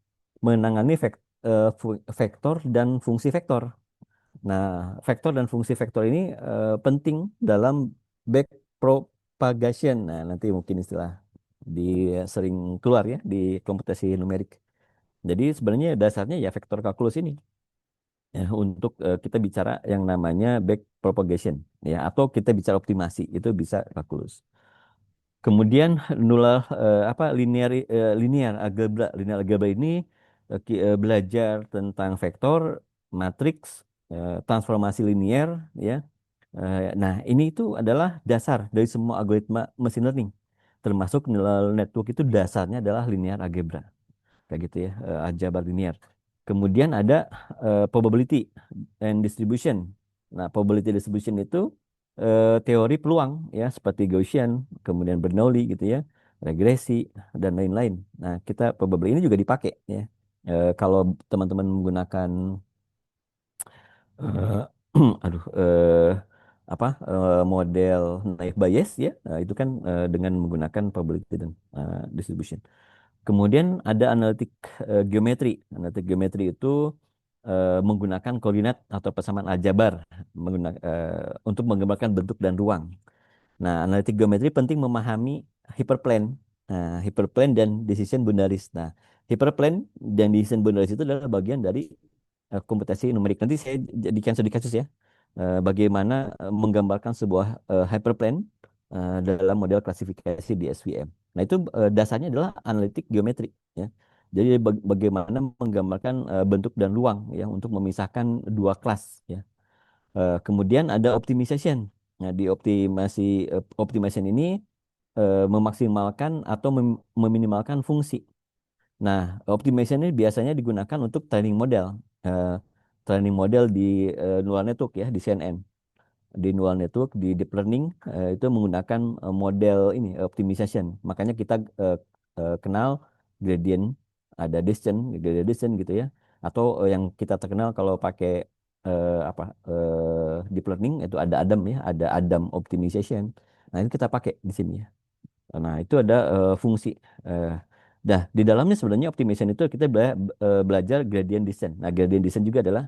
A: menangani vektor dan fungsi vektor. Nah, vektor dan fungsi vektor ini penting dalam back backpropagation. Nah, nanti mungkin istilah di sering keluar ya di komputasi numerik. Jadi sebenarnya dasarnya ya vektor kalkulus ini ya, untuk kita bicara yang namanya backpropagation ya, atau kita bicara optimasi itu bisa kalkulus. Kemudian apa linear algebra ini belajar tentang vektor, matriks, transformasi linear ya. Nah, ini itu adalah dasar dari semua algoritma machine learning. Termasuk neural network itu dasarnya adalah linear algebra kayak gitu ya, aljabar linear. Kemudian ada probability and distribution. Nah, probability distribution itu teori peluang ya, seperti Gaussian, kemudian Bernoulli gitu ya, regresi dan lain-lain. Nah, kita probability ini juga dipakai ya. Kalau teman-teman menggunakan eh, aduh apa model naive Bayes ya, itu kan dengan menggunakan probability dan distribution. Kemudian ada analitik geometri. Analitik geometri itu menggunakan koordinat atau persamaan aljabar untuk menggambarkan bentuk dan ruang. Nah, analitik geometri penting memahami hyperplane. Nah, hyperplane dan decision boundaries. Nah, hyperplane dan decision boundaries itu adalah bagian dari komputasi numerik. Nanti saya jadikan studi kasus ya. Bagaimana menggambarkan sebuah hyperplane dalam model klasifikasi di SVM. Nah, itu dasarnya adalah analitik geometri ya. Jadi bagaimana menggambarkan bentuk dan ruang ya untuk memisahkan dua kelas ya. Kemudian ada optimization. Nah, di optimization ini memaksimalkan atau meminimalkan fungsi. Nah, optimization ini biasanya digunakan untuk training model. Eh, Training model di neural network ya, di CNN. Di neural network, di deep learning itu menggunakan model ini optimization. Makanya kita kenal gradient, ada gradient descent gitu ya. Atau yang kita terkenal kalau pakai apa deep learning itu ada Adam ya, ada Adam optimization. Nah, ini kita pakai di sini ya. Nah, itu ada fungsi. eh, di dalamnya sebenarnya optimization itu kita belajar gradient descent. Nah, gradient descent juga adalah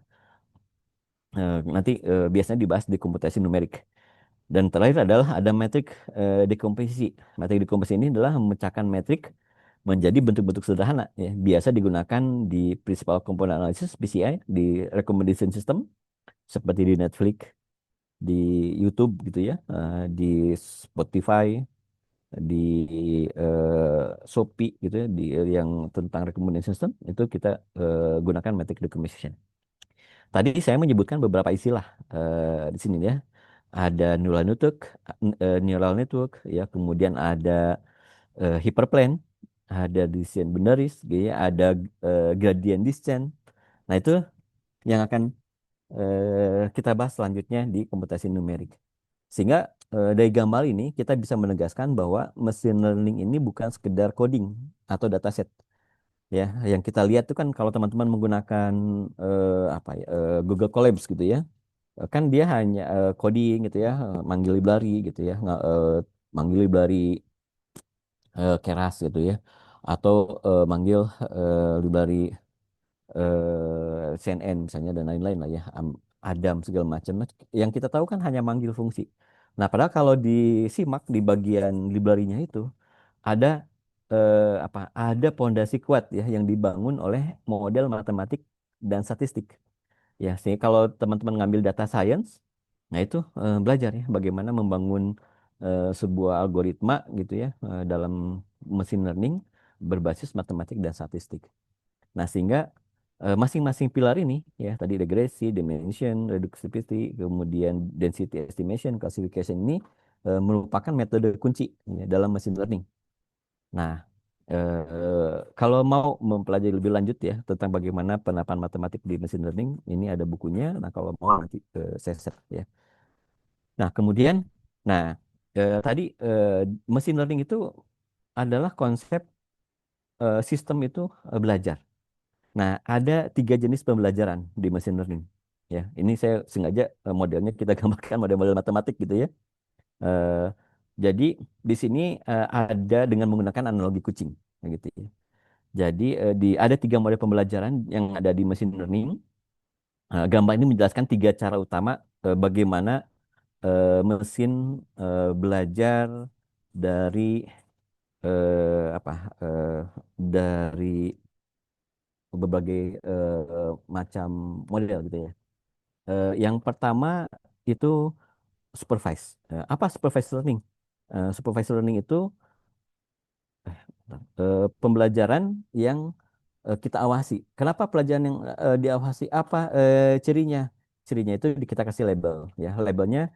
A: nanti biasanya dibahas di komputasi numerik. Dan terakhir adalah ada metrik dekomposisi. Metrik dekomposisi ini adalah memecahkan metrik menjadi bentuk-bentuk sederhana. Ya. Biasa digunakan di Principal Component Analysis (PCI), di recommendation system seperti di Netflix, di YouTube gitu ya, di Spotify, di Shopee gitu ya, di yang tentang recommendation system itu kita gunakan metrik decomposition. Tadi saya menyebutkan beberapa istilah di sini ya. Ada neural network ya, kemudian ada hyperplane, ada decision boundaries, gitu ya, ada gradient descent. Nah, itu yang akan kita bahas selanjutnya di komputasi numerik. Sehingga dari gambar ini kita bisa menegaskan bahwa machine learning ini bukan sekedar coding atau dataset. Ya, yang kita lihat itu kan kalau teman-teman menggunakan apa ya, Google Colabs gitu ya, kan dia hanya coding gitu ya, manggil library gitu ya, manggil library Keras gitu ya, atau manggil library CNN misalnya dan lain-lain lah ya, Adam segala macam. Nah, yang kita tahu kan hanya manggil fungsi. Nah, padahal kalau disimak di bagian library-nya itu ada apa? Ada pondasi kuat ya yang dibangun oleh model matematik dan statistik. Ya, sih kalau teman-teman ngambil data science, nah itu belajar ya bagaimana membangun sebuah algoritma gitu ya dalam machine learning berbasis matematik dan statistik. Nah, sehingga masing-masing pilar ini ya tadi regresi, dimension, reducibility, kemudian density estimation, classification ini merupakan metode kunci ya, dalam machine learning. Nah, kalau mau mempelajari lebih lanjut ya tentang bagaimana penerapan matematik di machine learning, ini ada bukunya. Nah, kalau mau nanti saya share ya. Nah, kemudian, nah tadi machine learning itu adalah konsep sistem itu belajar. Nah, ada tiga jenis pembelajaran di machine learning. Ya, ini saya sengaja modelnya kita gambarkan model-model matematik gitu ya. Eh, jadi di sini ada dengan menggunakan analogi kucing, gitu ya. Jadi ada tiga model pembelajaran yang ada di machine learning. Gambar ini menjelaskan tiga cara utama bagaimana mesin belajar dari apa dari berbagai macam model gitu ya. Yang pertama itu supervised. Apa supervised learning? Supervised learning itu pembelajaran yang kita awasi. Kenapa pelajaran yang diawasi? Apa cirinya? Cirinya itu kita kasih label, ya. Labelnya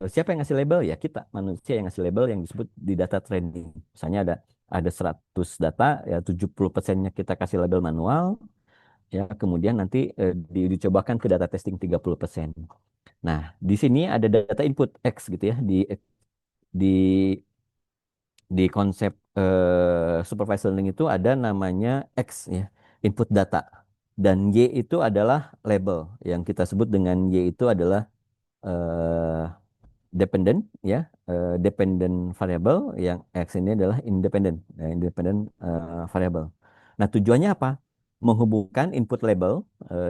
A: siapa yang ngasih label? Ya kita manusia yang ngasih label yang disebut di data training. Misalnya ada 100 data, ya 70%-nya kita kasih label manual, ya. Kemudian nanti dicobakan ke data testing 30%. Nah, di sini ada data input X gitu ya di konsep supervised learning itu ada namanya X ya, input data. Dan Y itu adalah label. Yang kita sebut dengan Y itu adalah eh, dependent ya, dependent variable. Yang X ini adalah independent variable. Nah, tujuannya apa? Menghubungkan input label,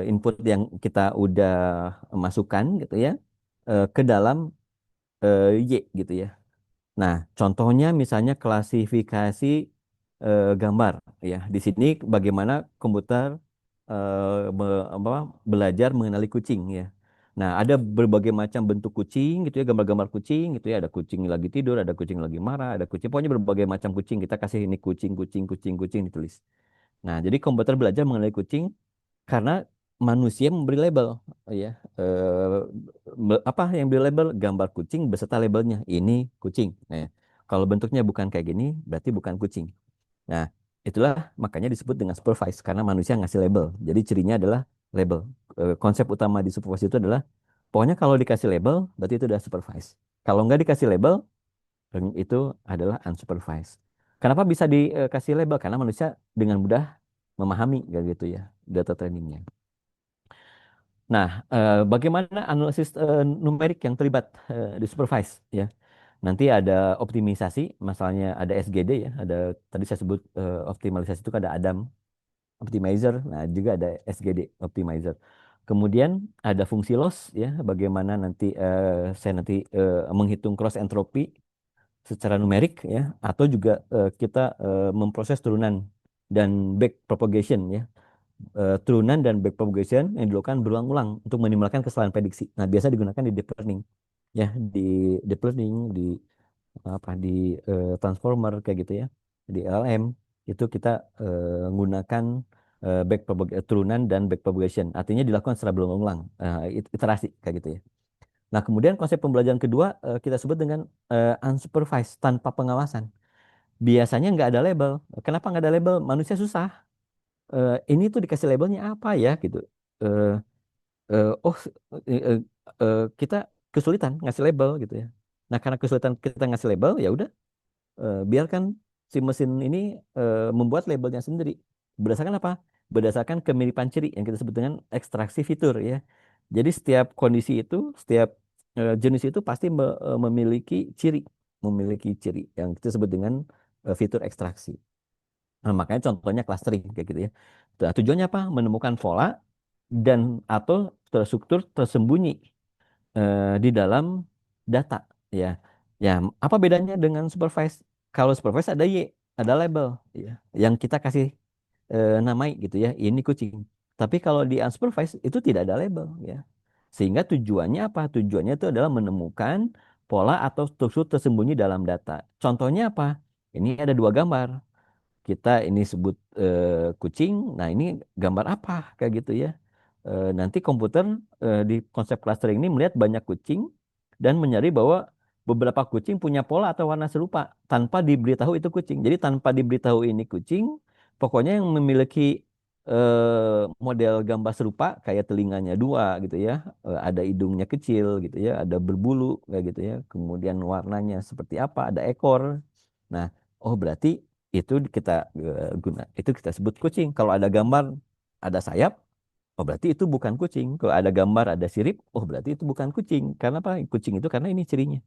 A: input yang kita udah masukkan gitu ya, ke dalam Y gitu ya. Nah, contohnya misalnya klasifikasi gambar ya. Di sini bagaimana komputer belajar mengenali kucing ya. Nah, ada berbagai macam bentuk kucing gitu ya, gambar-gambar kucing gitu ya. Ada kucing lagi tidur, ada kucing lagi marah, ada kucing, pokoknya berbagai macam kucing. Kita kasih ini kucing, kucing, kucing, kucing ditulis. Nah, jadi komputer belajar mengenali kucing karena manusia memberi label ya. Apa yang diberi label? Gambar kucing beserta labelnya, ini kucing. Nah, kalau bentuknya bukan kayak gini berarti bukan kucing. Nah, itulah makanya disebut dengan supervise karena manusia ngasih label. Jadi cirinya adalah label. Konsep utama di supervise itu adalah pokoknya kalau dikasih label berarti itu udah supervise. Kalau nggak dikasih label itu adalah unsupervised. Kenapa bisa dikasih label? Karena manusia dengan mudah memahami kayak gitu ya data trainingnya. Nah, bagaimana analisis numerik yang terlibat di supervise ya? Nanti ada optimisasi, misalnya ada SGD ya, ada tadi saya sebut optimalisasi itu kan ada Adam optimizer, nah juga ada SGD optimizer. Kemudian ada fungsi loss ya, bagaimana nanti saya nanti menghitung cross entropy secara numerik ya, atau juga kita memproses turunan dan back propagation ya. Turunan dan back propagation yang dilakukan berulang-ulang untuk minimalkan kesalahan prediksi. Nah, biasa digunakan di deep learning ya, di deep learning, di di transformer kayak gitu ya, di LLM itu kita menggunakan turunan dan back propagation. Artinya dilakukan secara berulang-ulang, iterasi kayak gitu ya. Nah, kemudian konsep pembelajaran kedua kita sebut dengan unsupervised, tanpa pengawasan. Biasanya nggak ada label. Kenapa nggak ada label? Manusia susah. Ini tuh dikasih labelnya apa ya gitu. Eh, oh eh, eh, kita kesulitan ngasih label gitu ya. Nah, karena kesulitan kita ngasih label, ya udah biarkan si mesin ini membuat labelnya sendiri. Berdasarkan apa? Berdasarkan kemiripan ciri yang kita sebut dengan ekstraksi fitur ya. Jadi setiap kondisi itu, setiap jenis itu pasti memiliki ciri yang kita sebut dengan fitur ekstraksi. Nah, makanya contohnya clustering kayak gitu ya. Nah, tujuannya apa? Menemukan pola dan atau struktur tersembunyi di dalam data ya. Ya, apa bedanya dengan supervise? Kalau supervise ada Y, ada label ya, yang kita kasih namai gitu ya. Ini kucing. Tapi kalau di unsupervised itu tidak ada label ya. Sehingga tujuannya apa? Tujuannya itu adalah menemukan pola atau struktur tersembunyi dalam data. Contohnya apa? Ini ada dua gambar, kita ini sebut kucing. Nah, ini gambar apa kayak gitu ya. Nanti komputer di konsep clustering ini melihat banyak kucing dan menyadari bahwa beberapa kucing punya pola atau warna serupa tanpa diberitahu itu kucing. Jadi tanpa diberitahu ini kucing, pokoknya yang memiliki model gambar serupa kayak telinganya dua gitu ya, ada hidungnya kecil gitu ya, ada berbulu kayak gitu ya, kemudian warnanya seperti apa, ada ekor. Nah, oh berarti itu kita sebut kucing. Kalau ada gambar ada sayap, oh berarti itu bukan kucing. Kalau ada gambar ada sirip, oh berarti itu bukan kucing. Karena apa? Kucing itu karena ini cirinya.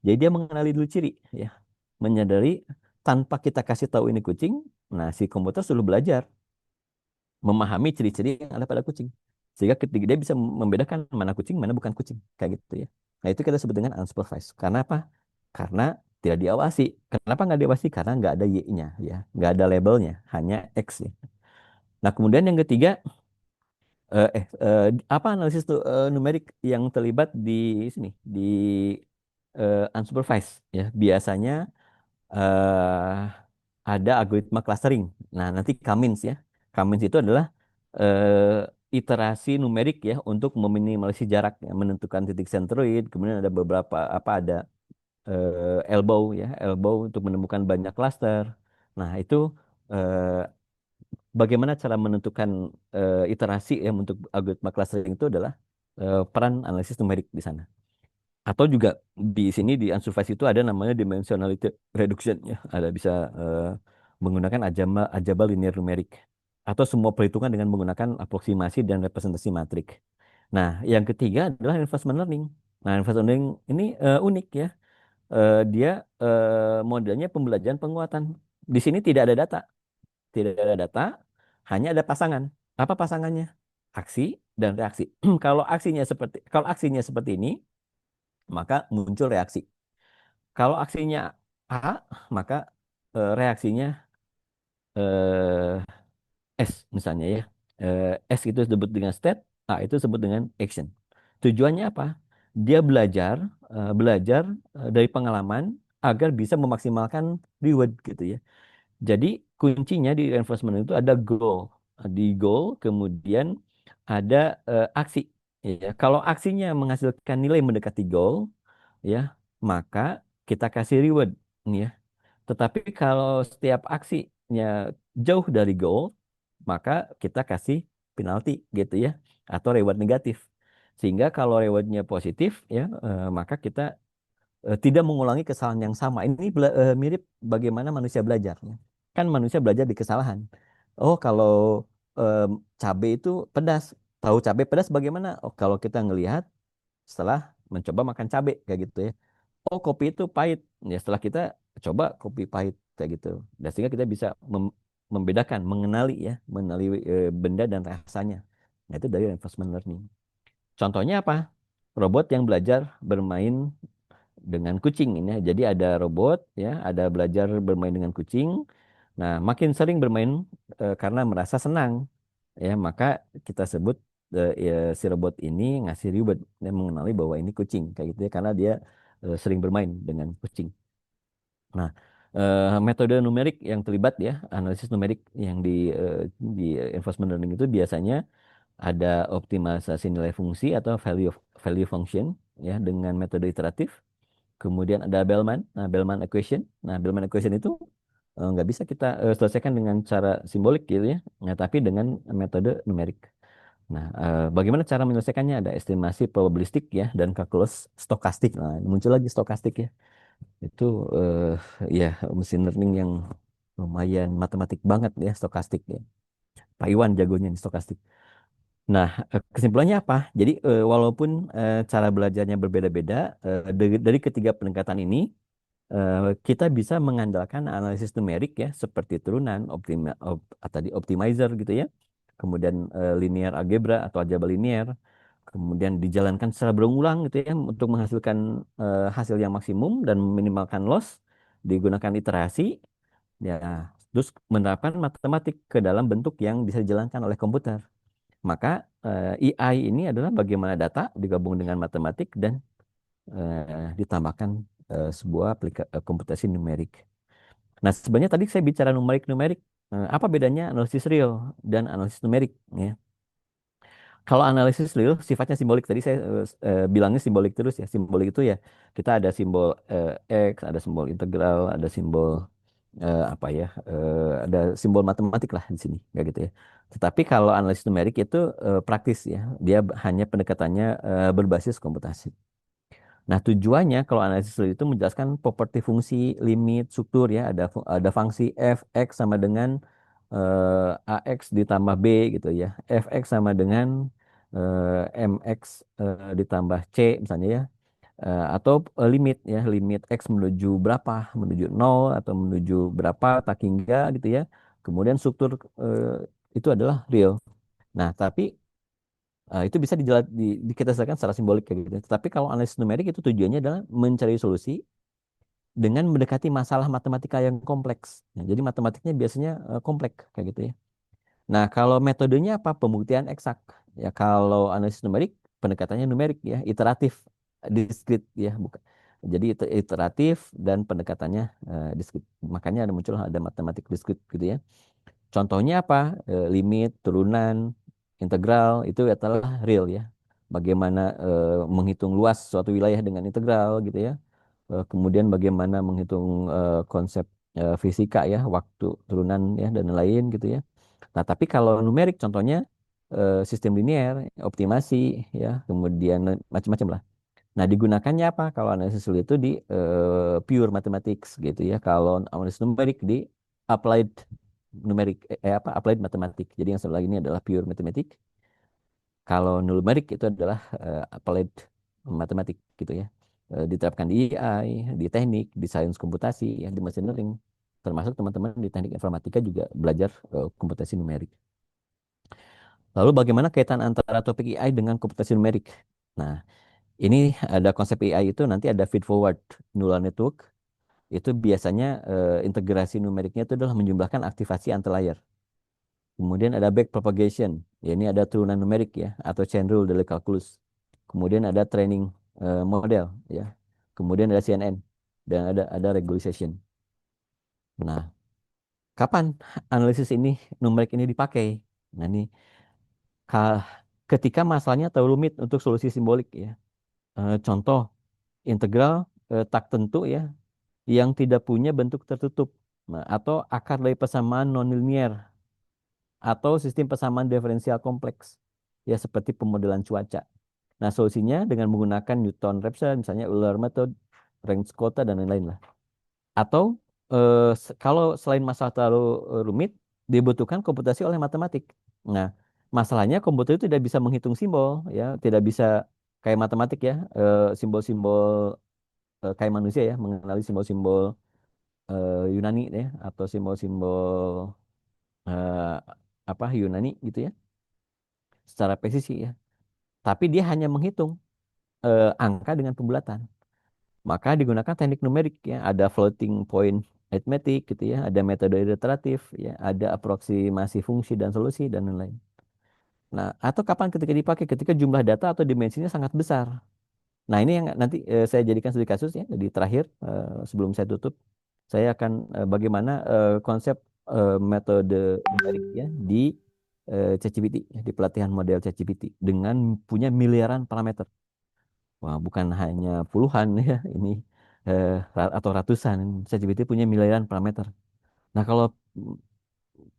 A: Jadi dia mengenali dulu ciri, ya, menyadari tanpa kita kasih tahu ini kucing. Nah, si komputer selalu belajar memahami ciri-ciri yang ada pada kucing. Sehingga ketika dia bisa membedakan mana kucing, mana bukan kucing, kayak gitu ya. Nah, itu kita sebut dengan unsupervised. Karena apa? Karena tidak diawasi. Kenapa nggak diawasi? Karena nggak ada Y-nya, ya, nggak ada labelnya, hanya X ya. Nah, kemudian yang ketiga, apa analisis numerik yang terlibat di sini, di unsupervised, ya. Biasanya eh, ada algoritma clustering. Nah, nanti Kamins ya. Kamins itu adalah iterasi numerik ya untuk meminimalisir jarak, ya, menentukan titik sentroid. Kemudian ada beberapa apa ada elbow ya, elbow untuk menemukan banyak cluster. Nah, itu eh, bagaimana cara menentukan iterasi ya untuk algoritma clustering itu adalah peran analisis numerik di sana. Atau juga di sini di unsupervised itu ada namanya dimensionality reduction ya. Ada bisa menggunakan aljabar linear numerik atau semua perhitungan dengan menggunakan aproksimasi dan representasi matrik. Nah, yang ketiga adalah reinforcement learning. Nah, reinforcement learning ini unik ya. Dia modelnya pembelajaran penguatan. Di sini tidak ada data, hanya ada pasangan. Apa pasangannya? Aksi dan reaksi. Kalau aksinya seperti ini, maka muncul reaksi. Kalau aksinya A, maka reaksinya eh, S misalnya ya. S itu disebut dengan state, A itu disebut dengan action. Tujuannya apa? Dia belajar dari pengalaman agar bisa memaksimalkan reward gitu ya. Jadi kuncinya di reinforcement itu ada goal. Di goal kemudian ada aksi. Ya. Kalau aksinya menghasilkan nilai mendekati goal, ya, maka kita kasih reward, ya. Tetapi kalau setiap aksinya jauh dari goal, maka kita kasih penalti gitu ya, atau reward negatif. Sehingga kalau rewardnya positif, ya, maka kita tidak mengulangi kesalahan yang sama. Ini mirip bagaimana manusia belajar, ya. Kan manusia belajar di kesalahan. Oh, kalau em, cabai itu pedas. Tahu cabai pedas bagaimana? Oh, kalau kita ngelihat setelah mencoba makan cabai kayak gitu ya. Oh, kopi itu pahit. Ya, setelah kita coba kopi pahit kayak gitu. Dan sehingga kita bisa membedakan, mengenali ya, mengenali benda dan rasanya. Nah, itu dari reinforcement learning. Contohnya apa? Robot yang belajar bermain dengan kucing ini ya. Jadi ada robot ya, ada belajar bermain dengan kucing. Nah, makin sering bermain karena merasa senang ya, maka kita sebut ya, si robot ini ngasih reward dan mengenali bahwa ini kucing kayak gitu ya karena dia sering bermain dengan kucing. Nah, metode numerik yang terlibat ya, analisis numerik yang di reinforcement learning itu biasanya ada optimalisasi nilai fungsi atau value function ya dengan metode iteratif. Kemudian ada Bellman, nah Bellman equation. Nah, Bellman equation itu nggak bisa kita selesaikan dengan cara simbolik gitu ya, nah, tapi dengan metode numerik. Nah, bagaimana cara menyelesaikannya? Ada estimasi probabilistik ya dan kalkulus stokastik. Nah, muncul lagi stokastik ya. Itu ya mesin learning yang lumayan matematik banget ya stokastik ya. Pak Iwan jagonya nih stokastik. Nah, kesimpulannya apa? Jadi walaupun cara belajarnya berbeda-beda, dari ketiga pendekatan ini kita bisa mengandalkan analisis numerik ya seperti turunan, tadi optimizer gitu ya. Kemudian linear algebra atau aljabar linear. Kemudian dijalankan secara berulang gitu ya untuk menghasilkan hasil yang maksimum dan meminimalkan loss, digunakan iterasi ya, terus menerapkan matematik ke dalam bentuk yang bisa dijalankan oleh komputer. Maka AI ini adalah bagaimana data digabung dengan matematik dan ditambahkan sebuah komputasi numerik. Nah, sebenarnya tadi saya bicara numerik-numerik. Apa bedanya analisis real dan analisis numerik? Ya. Kalau analisis real sifatnya simbolik. Tadi saya bilangnya simbolik terus ya. Simbolik itu ya kita ada simbol X, ada simbol integral, ada simbol apa ya? Ada simbol matematik lah di sini, kayak gitu ya. Tetapi kalau analisis numerik itu praktis ya. Dia hanya pendekatannya berbasis komputasi. Nah, tujuannya kalau analisis itu menjelaskan properti fungsi, limit, struktur ya, ada fungsi f x sama dengan ax ditambah b gitu ya. Fx sama dengan mx ditambah c misalnya ya. Atau limit ya, limit x menuju berapa, menuju nol atau menuju berapa tak hingga gitu ya. Kemudian struktur itu adalah real. Nah, tapi Itu bisa kita jelaskan secara simbolik kayak gitu. Tapi kalau analisis numerik itu tujuannya adalah mencari solusi dengan mendekati masalah matematika yang kompleks. Nah, jadi matematiknya biasanya kompleks kayak gitu ya. Nah, kalau metodenya apa? Pembuktian eksak. Ya, kalau analisis numerik, pendekatannya numerik ya, iteratif, diskrit ya, bukan. Jadi iteratif dan pendekatannya diskrit. Makanya ada matematik diskrit gitu ya. Contohnya apa? Limit, turunan, integral itu adalah real ya. Bagaimana menghitung luas suatu wilayah dengan integral gitu ya. Kemudian bagaimana menghitung konsep fisika ya, waktu turunan ya dan lain gitu ya. Nah, tapi kalau numerik contohnya sistem linear, optimasi ya, kemudian macam-macam lah. Nah, digunakannya apa? Kalau analisis real itu di pure mathematics gitu ya. Kalau analisis numerik di applied numerik apa applied matematik. Jadi yang satu lagi ini adalah pure mathematics. Kalau numerik itu adalah applied matematik gitu ya. Diterapkan di AI, di teknik, di sains komputasi, ya, di machine learning. Termasuk teman-teman di teknik informatika juga belajar komputasi numerik. Lalu bagaimana kaitan antara topik AI dengan komputasi numerik? Nah, ini ada konsep AI itu nanti ada feed forward neural network. Itu biasanya integrasi numeriknya itu adalah menjumlahkan aktivasi antar layer. Kemudian ada back propagation, ya ini ada turunan numerik ya atau chain rule dari kalkulus. Kemudian ada training model ya. Kemudian ada CNN dan ada regularization. Nah, kapan analisis ini numerik ini dipakai? Nah, ini ka- ketika masalahnya terlalu rumit untuk solusi simbolik ya. Contoh integral tak tentu ya yang tidak punya bentuk tertutup. Nah, atau akar dari persamaan nonlinear atau sistem persamaan diferensial kompleks ya seperti pemodelan cuaca. Nah, solusinya dengan menggunakan Newton-Raphson misalnya Euler method, range kota dan lain-lain lah. Atau kalau selain masalah terlalu rumit dibutuhkan komputasi oleh matematik. Nah, masalahnya komputer itu tidak bisa menghitung simbol ya, tidak bisa kayak matematik ya, simbol-simbol kayak manusia ya, mengenali simbol-simbol Yunani ya atau simbol-simbol eh, apa Yunani gitu ya secara presisi ya. Tapi dia hanya menghitung angka dengan pembulatan. Maka digunakan teknik numerik ya. Ada floating point arithmetic gitu ya, ada metode iteratif ya, ada aproksimasi fungsi dan solusi dan lain-lain. Nah, atau kapan ketika dipakai? Ketika jumlah data atau dimensinya sangat besar. Nah, ini yang nanti saya jadikan studi kasus ya di terakhir sebelum saya tutup. Saya akan bagaimana konsep metode numerik ya di ChatGPT, ya, di pelatihan model ChatGPT dengan punya miliaran parameter. Wah, bukan hanya puluhan ya, ini atau ratusan. ChatGPT punya miliaran parameter. Nah, kalau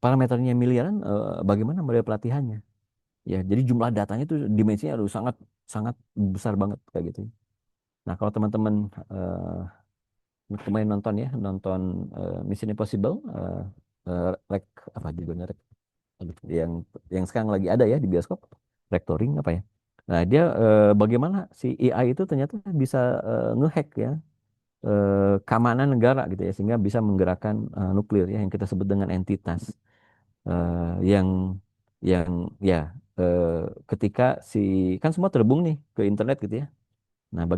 A: parameternya miliaran, bagaimana model pelatihannya? Ya, jadi jumlah datanya itu dimensinya harus sangat sangat besar banget kayak gitu. Nah, kalau teman-teman kemarin nonton ya, nonton Mission Impossible, rek apa judulnya rek, aduh, yang sekarang lagi ada ya di bioskop, Rectoring apa ya? Nah, dia bagaimana si AI itu ternyata bisa ngehack ya keamanan negara gitu ya sehingga bisa menggerakkan nuklir ya yang kita sebut dengan entitas yang ya eh, ketika si kan semua terhubung nih ke internet gitu ya. Nah,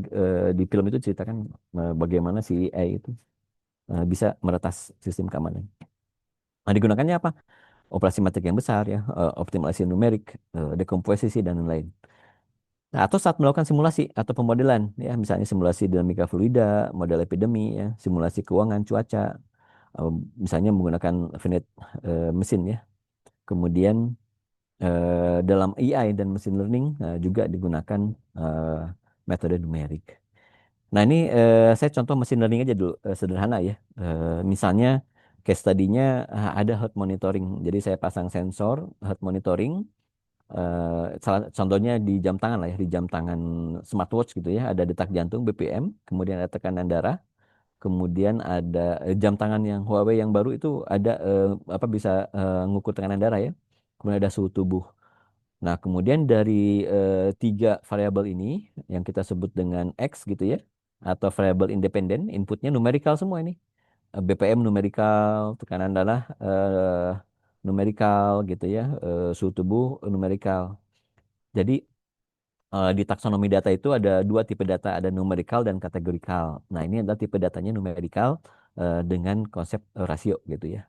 A: di film itu ceritakan bagaimana si AI itu bisa meretas sistem keamanan. Nah, digunakannya apa? Operasi matematik yang besar ya, optimalisasi numerik, dekomposisi dan lain-lain. Nah, atau saat melakukan simulasi atau pemodelan ya, misalnya simulasi dinamika fluida, model epidemi ya, simulasi keuangan, cuaca, eh, misalnya menggunakan finite mesin ya. Kemudian dalam AI dan machine learning juga digunakan eh, metode numerik. Nah, ini saya contoh machine learning aja dulu, sederhana ya. Misalnya case study-nya ada heart monitoring. Jadi saya pasang sensor heart monitoring. Contohnya di jam tangan lah ya, di jam tangan smartwatch gitu ya. Ada detak jantung BPM, kemudian ada tekanan darah, kemudian ada jam tangan yang Huawei yang baru itu ada apa bisa ngukur tekanan darah ya. Kemudian ada suhu tubuh. Nah, kemudian dari tiga variabel ini yang kita sebut dengan X gitu ya, atau variabel independen, inputnya numerikal semua ini. BPM numerikal, tekanan darah numerikal gitu ya, suhu tubuh numerikal. Jadi di taksonomi data itu ada dua tipe data, ada numerical dan kategorikal. Nah, ini adalah tipe datanya numerical dengan konsep rasio gitu ya.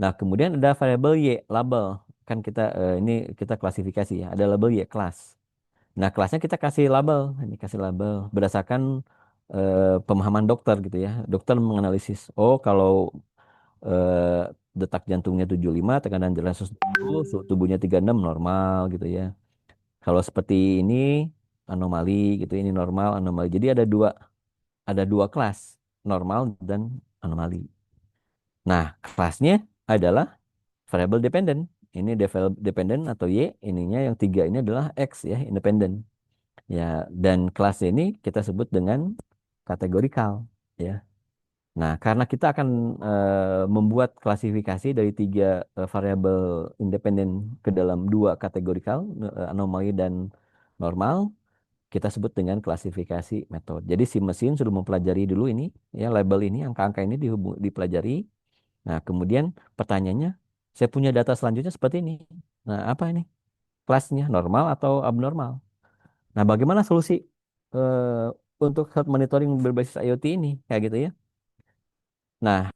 A: Nah, kemudian ada variabel Y, label. Kan kita ini kita klasifikasi ya, ada label Y, kelas. Nah, kelasnya kita kasih label, ini kasih label berdasarkan pemahaman dokter gitu ya. Dokter menganalisis, oh kalau detak jantungnya 75, tekanan darah 110, suhu tubuhnya 36 normal gitu ya. Kalau seperti ini anomali gitu, ini normal, anomali. Jadi ada dua kelas, normal dan anomali. Nah, kelasnya adalah variable dependent. Ini dependent atau Y, ininya yang tiga ini adalah X ya, independent. Ya, dan kelas ini kita sebut dengan kategorikal ya. Nah, karena kita akan membuat klasifikasi dari tiga variabel independen ke dalam dua kategorikal, anomali dan normal, kita sebut dengan klasifikasi metode. Jadi si mesin sudah mempelajari dulu ini, ya label ini, angka-angka ini dipelajari. Nah, kemudian pertanyaannya, saya punya data selanjutnya seperti ini. Nah, apa ini? Kelasnya normal atau abnormal? Nah, bagaimana solusi eh, untuk health monitoring berbasis IoT ini? Kayak gitu ya. Nah,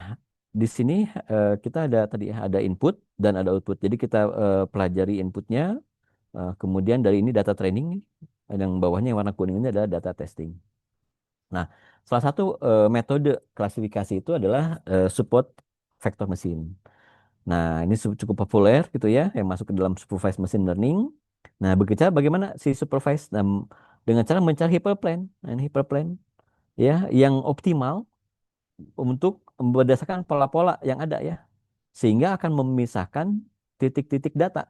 A: di sini kita ada tadi ada input dan ada output. Jadi kita pelajari inputnya, kemudian dari ini data training, yang bawahnya yang warna kuning ini adalah data testing. Nah, salah satu metode klasifikasi itu adalah support vector machine. Nah, ini cukup populer gitu ya, yang masuk ke dalam supervised machine learning. Nah, begitu bagaimana si supervised dengan cara mencari hyperplane, nah, ini hyperplane ya yang optimal untuk berdasarkan pola-pola yang ada ya, sehingga akan memisahkan titik-titik data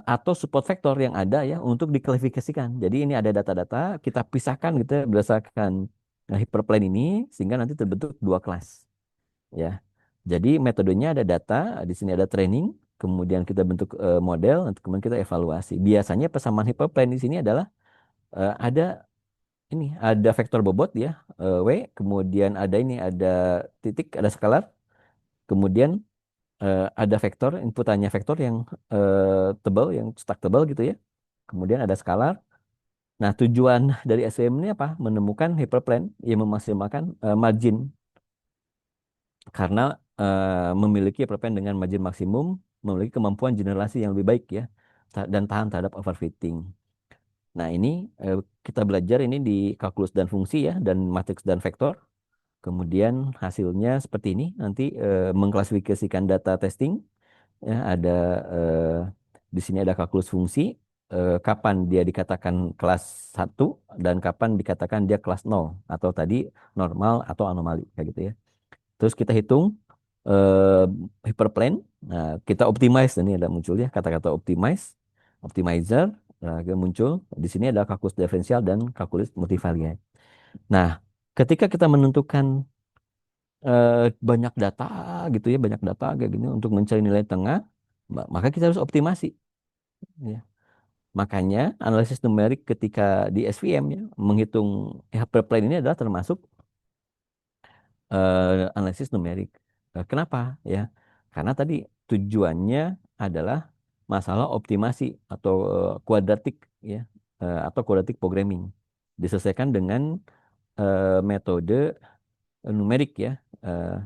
A: atau support vector yang ada ya untuk diklasifikasikan. Jadi ini ada data-data kita pisahkan gitu ya, berdasarkan hyperplane ini sehingga nanti terbentuk dua kelas ya. Jadi metodenya ada data, di sini ada training, kemudian kita bentuk model, nanti kemudian kita evaluasi. Biasanya persamaan hyperplane di sini adalah ada ini ada vektor bobot ya, W, kemudian ada ini ada titik, ada skalar, kemudian ada vektor, inputannya vektor yang tebal, yang stack tebal gitu ya. Kemudian ada skalar. Nah, tujuan dari SVM ini apa? Menemukan hyperplane yang memaksimalkan margin karena memiliki hyperplane dengan margin maksimum, memiliki kemampuan generasi yang lebih baik ya, dan tahan terhadap overfitting. Nah, ini kita belajar ini di kalkulus dan fungsi ya, dan matriks dan vektor. Kemudian hasilnya seperti ini, nanti mengklasifikasikan data testing. Ya, ada eh, di sini ada kalkulus fungsi, kapan dia dikatakan kelas satu dan kapan dikatakan dia kelas nol atau tadi normal atau anomali kayak gitu ya. Terus kita hitung eh, hyperplane. Nah, kita optimize, ini ada muncul ya kata-kata optimize, optimizer. Nah, dia muncul di sini ada kalkulus diferensial dan kalkulus multivariate. Nah, ketika kita menentukan eh, banyak data gitu ya, banyak data kayak gini untuk mencari nilai tengah, maka kita harus optimasi. Ya. Makanya analisis numerik ketika di SVM ya, menghitung hyperplane ini adalah termasuk analisis numerik. Kenapa ya? Karena tadi tujuannya adalah masalah optimasi atau kuadratik ya, atau kuadratik programming diselesaikan dengan metode numerik ya. Eh,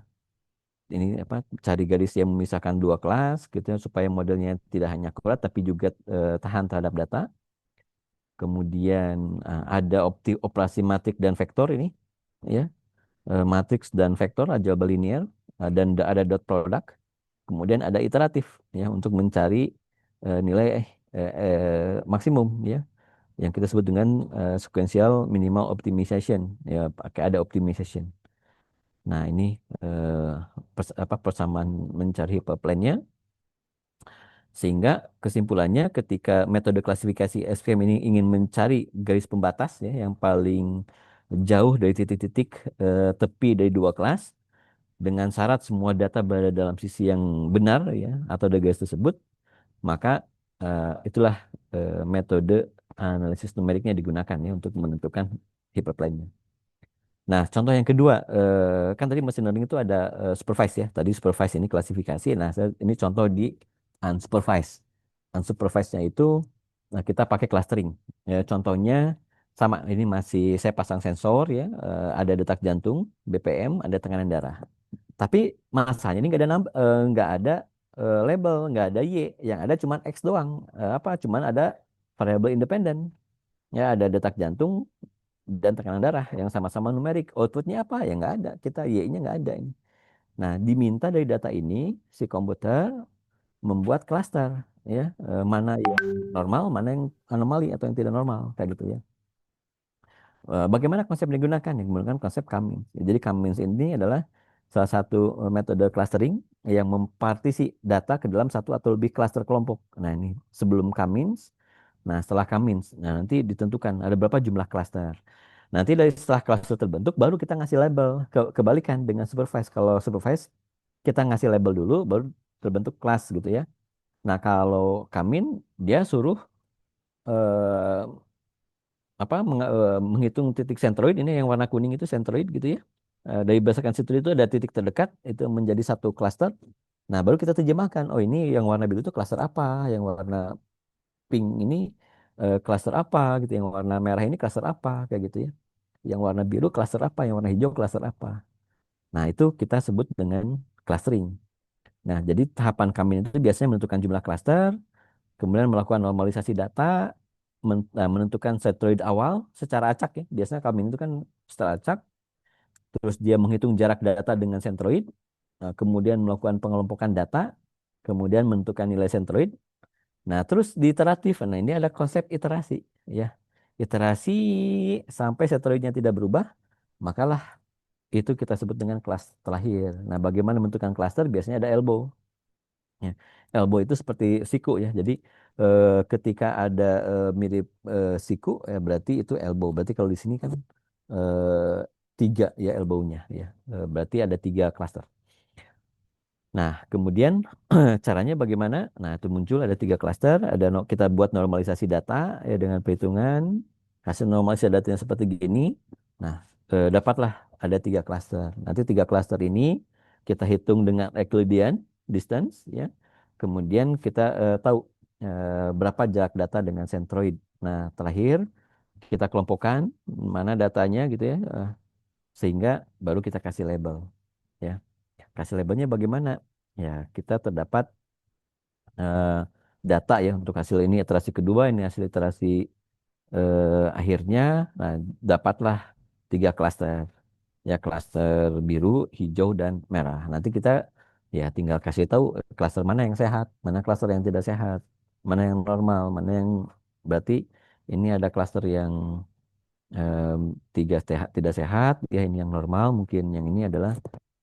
A: ini apa cari garis yang memisahkan dua kelas gitu ya, supaya modelnya tidak hanya akurat tapi juga tahan terhadap data. Kemudian ada operasi matrik dan vektor ini ya, matriks dan vektor aljabar linear, dan ada dot product. Kemudian ada iteratif ya untuk mencari nilai maksimum ya yang kita sebut dengan sequential minimal optimization ya, pakai ada optimization. Nah, ini eh, persamaan mencari hyperplane-nya, sehingga kesimpulannya ketika metode klasifikasi SVM ini ingin mencari garis pembatas ya yang paling jauh dari titik-titik tepi dari dua kelas dengan syarat semua data berada dalam sisi yang benar ya atau dari garis tersebut, maka itulah metode analisis numeriknya digunakan ya untuk menentukan hyperplane-nya. Nah, contoh yang kedua, kan tadi machine learning itu ada supervised ya. Tadi supervised ini klasifikasi. Nah, ini contoh di unsupervised. Unsupervised-nya itu kita pakai clustering. Ya, contohnya sama, ini masih saya pasang sensor ya, ada detak jantung, BPM, ada tekanan darah. Tapi masanya ini nggak ada label, nggak ada Y, yang ada cuma X doang. Cuman ada variabel independen. Ya, ada detak jantung dan tekanan darah yang sama-sama numerik. Outputnya apa? Ya nggak ada. Kita Y-nya nggak ada ini. Nah, diminta dari data ini si komputer membuat klaster, ya, mana yang normal, mana yang anomali atau yang tidak normal, kayak gitu ya. Bagaimana konsep yang digunakan? Yang menggunakan konsep Cummins. Jadi Cummins ini adalah salah satu metode clustering yang mempartisi data ke dalam satu atau lebih klaster kelompok. Nah, ini sebelum Cummins, nah setelah Cummins, nah nanti ditentukan ada berapa jumlah klaster. Nanti dari setelah klaster terbentuk, baru kita ngasih label. Kebalikan dengan supervise. Kalau supervise, kita ngasih label dulu, baru terbentuk kelas gitu ya. Nah, kalau Kamin, dia suruh eh, menghitung titik sentroid, ini yang warna kuning itu sentroid gitu ya. Dari berdasarkan situ itu ada titik terdekat, itu menjadi satu klaster. Nah, baru kita terjemahkan. Oh, ini yang warna biru itu klaster apa, yang warna pink ini klaster apa gitu, yang warna merah ini klaster apa, kayak gitu ya. Yang warna biru klaster apa, yang warna hijau klaster apa. Nah, itu kita sebut dengan clustering. Nah, jadi tahapan kami itu biasanya menentukan jumlah klaster, kemudian melakukan normalisasi data, menentukan centroid awal secara acak ya. Biasanya kami itu kan secara acak, terus dia menghitung jarak data dengan centroid, kemudian melakukan pengelompokan data, kemudian menentukan nilai centroid. Nah, terus di iteratif. Nah, ini ada konsep iterasi ya. Iterasi sampai centroidnya tidak berubah, makalah itu kita sebut dengan kelas terakhir. Nah, bagaimana menentukan cluster? Biasanya ada elbow. Ya. Elbow itu seperti siku ya. Jadi ketika ada mirip siku, ya berarti itu elbow. Berarti kalau di sini kan eh, tiga ya elbownya ya. Berarti ada tiga cluster. Nah, kemudian caranya bagaimana? Nah, itu muncul ada tiga klaster. Kita buat normalisasi data ya dengan perhitungan hasil normalisasi datanya seperti gini. Nah, dapatlah ada tiga klaster. Nanti tiga klaster ini kita hitung dengan Euclidean distance ya. Kemudian kita tahu berapa jarak data dengan centroid. Nah, terakhir kita kelompokkan mana datanya gitu ya, sehingga baru kita kasih label ya. Kasih labelnya bagaimana? Ya, kita terdapat eh, data ya untuk hasil ini iterasi kedua, ini hasil iterasi akhirnya. Nah, dapatlah tiga klaster. Ya, klaster biru, hijau, dan merah. Nanti kita ya tinggal kasih tahu klaster mana yang sehat, mana klaster yang tidak sehat, mana yang normal, mana yang berarti ini ada klaster yang tiga sehat, tidak sehat, ya ini yang normal, mungkin yang ini adalah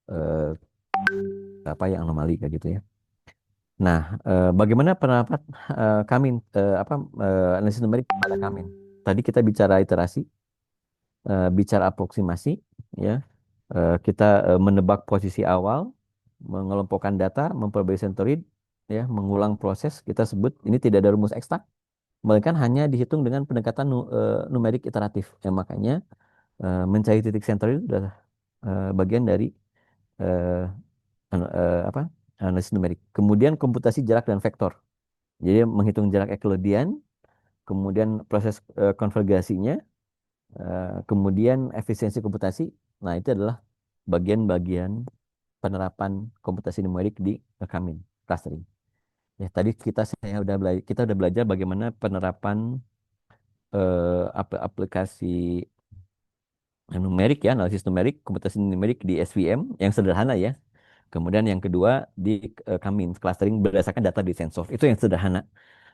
A: eh, apa yang anomali kayak gitu ya. Nah, bagaimana pendapat kami analisis numerik pada kami? Tadi kita bicara iterasi, bicara aproksimasi, ya. Kita menebak posisi awal, mengelompokkan data, memperbaiki sensorid, ya, mengulang proses. Kita sebut ini tidak ada rumus eksak, melainkan hanya dihitung dengan pendekatan numerik iteratif. Ya, makanya mencari titik sensorid itu adalah bagian dari eh, apa analisis numerik. Kemudian komputasi jarak dan vektor. Jadi menghitung jarak Euclidean, kemudian proses konvergasinya, kemudian efisiensi komputasi. Nah, itu adalah bagian-bagian penerapan komputasi numerik di Kamin clustering. Ya, tadi kita udah belajar bagaimana penerapan aplikasi numerik ya, analisis numerik, komputasi numerik di SVM yang sederhana ya. Kemudian yang kedua di Kamin clustering berdasarkan data di sensor. Itu yang sederhana.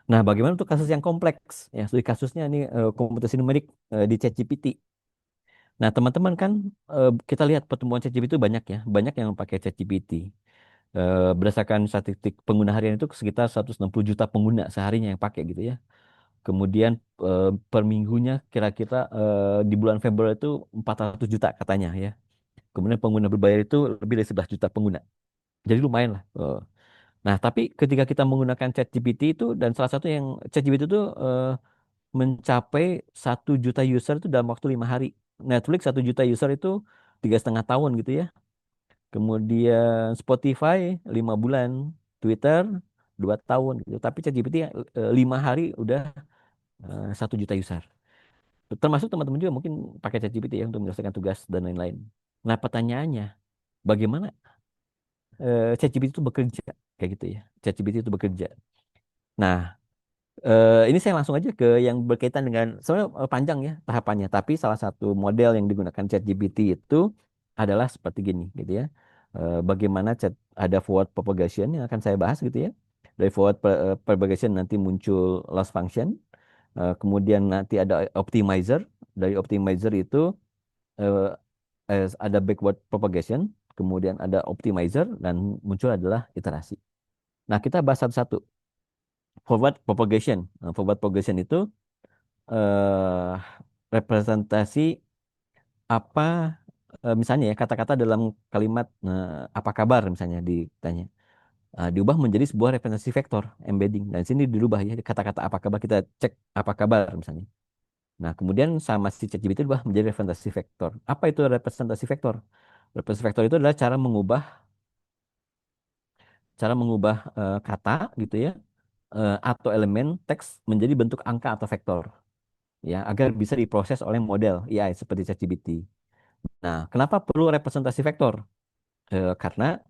A: Nah, bagaimana untuk kasus yang kompleks? Ya, studi kasusnya ini komputasi numerik di ChatGPT. Nah, teman-teman kan kita lihat pertumbuhan ChatGPT itu banyak ya, banyak yang pakai ChatGPT. Berdasarkan statistik pengguna harian itu sekitar 160 juta pengguna seharinya yang pakai gitu ya. Kemudian per minggunya kira-kira di bulan Februari itu 400 juta katanya ya. Kemudian pengguna berbayar itu lebih dari 11 juta pengguna. Jadi lumayan lah. Nah, tapi ketika kita menggunakan ChatGPT itu dan salah satu yang ChatGPT itu mencapai 1 juta user itu dalam waktu 5 hari. Netflix 1 juta user itu 3,5 tahun gitu ya. Kemudian Spotify 5 bulan, Twitter 2 tahun gitu. Tapi ChatGPT 5 hari udah 1 juta user. Termasuk teman-teman juga mungkin pakai ChatGPT ya untuk menyelesaikan tugas dan lain-lain. Nah, pertanyaannya, bagaimana ChatGPT itu bekerja? Kayak gitu ya. ChatGPT itu bekerja. Nah, ini saya langsung aja ke yang berkaitan dengan sebenarnya panjang ya tahapannya. Tapi salah satu model yang digunakan ChatGPT itu adalah seperti gini, gitu ya. Bagaimana ada forward propagation yang akan saya bahas gitu ya. Dari forward propagation nanti muncul loss function. Kemudian nanti ada optimizer. Dari optimizer itu eh, ada backward propagation. Kemudian ada optimizer dan muncul adalah iterasi. Nah, kita bahas satu-satu. Forward propagation. Forward propagation itu eh, representasi apa, misalnya ya kata-kata dalam kalimat apa kabar misalnya ditanya. Diubah menjadi sebuah representasi vektor embedding dan sini dirubah ya kata-kata apa kabar kita cek apa kabar misalnya. Nah, kemudian sama si ChatGPT dirubah menjadi representasi vektor. Apa itu representasi vektor? Representasi vektor itu adalah cara mengubah kata gitu ya, atau elemen teks menjadi bentuk angka atau vektor ya agar bisa diproses oleh model AI seperti ChatGPT. Nah, kenapa perlu representasi vektor? Karena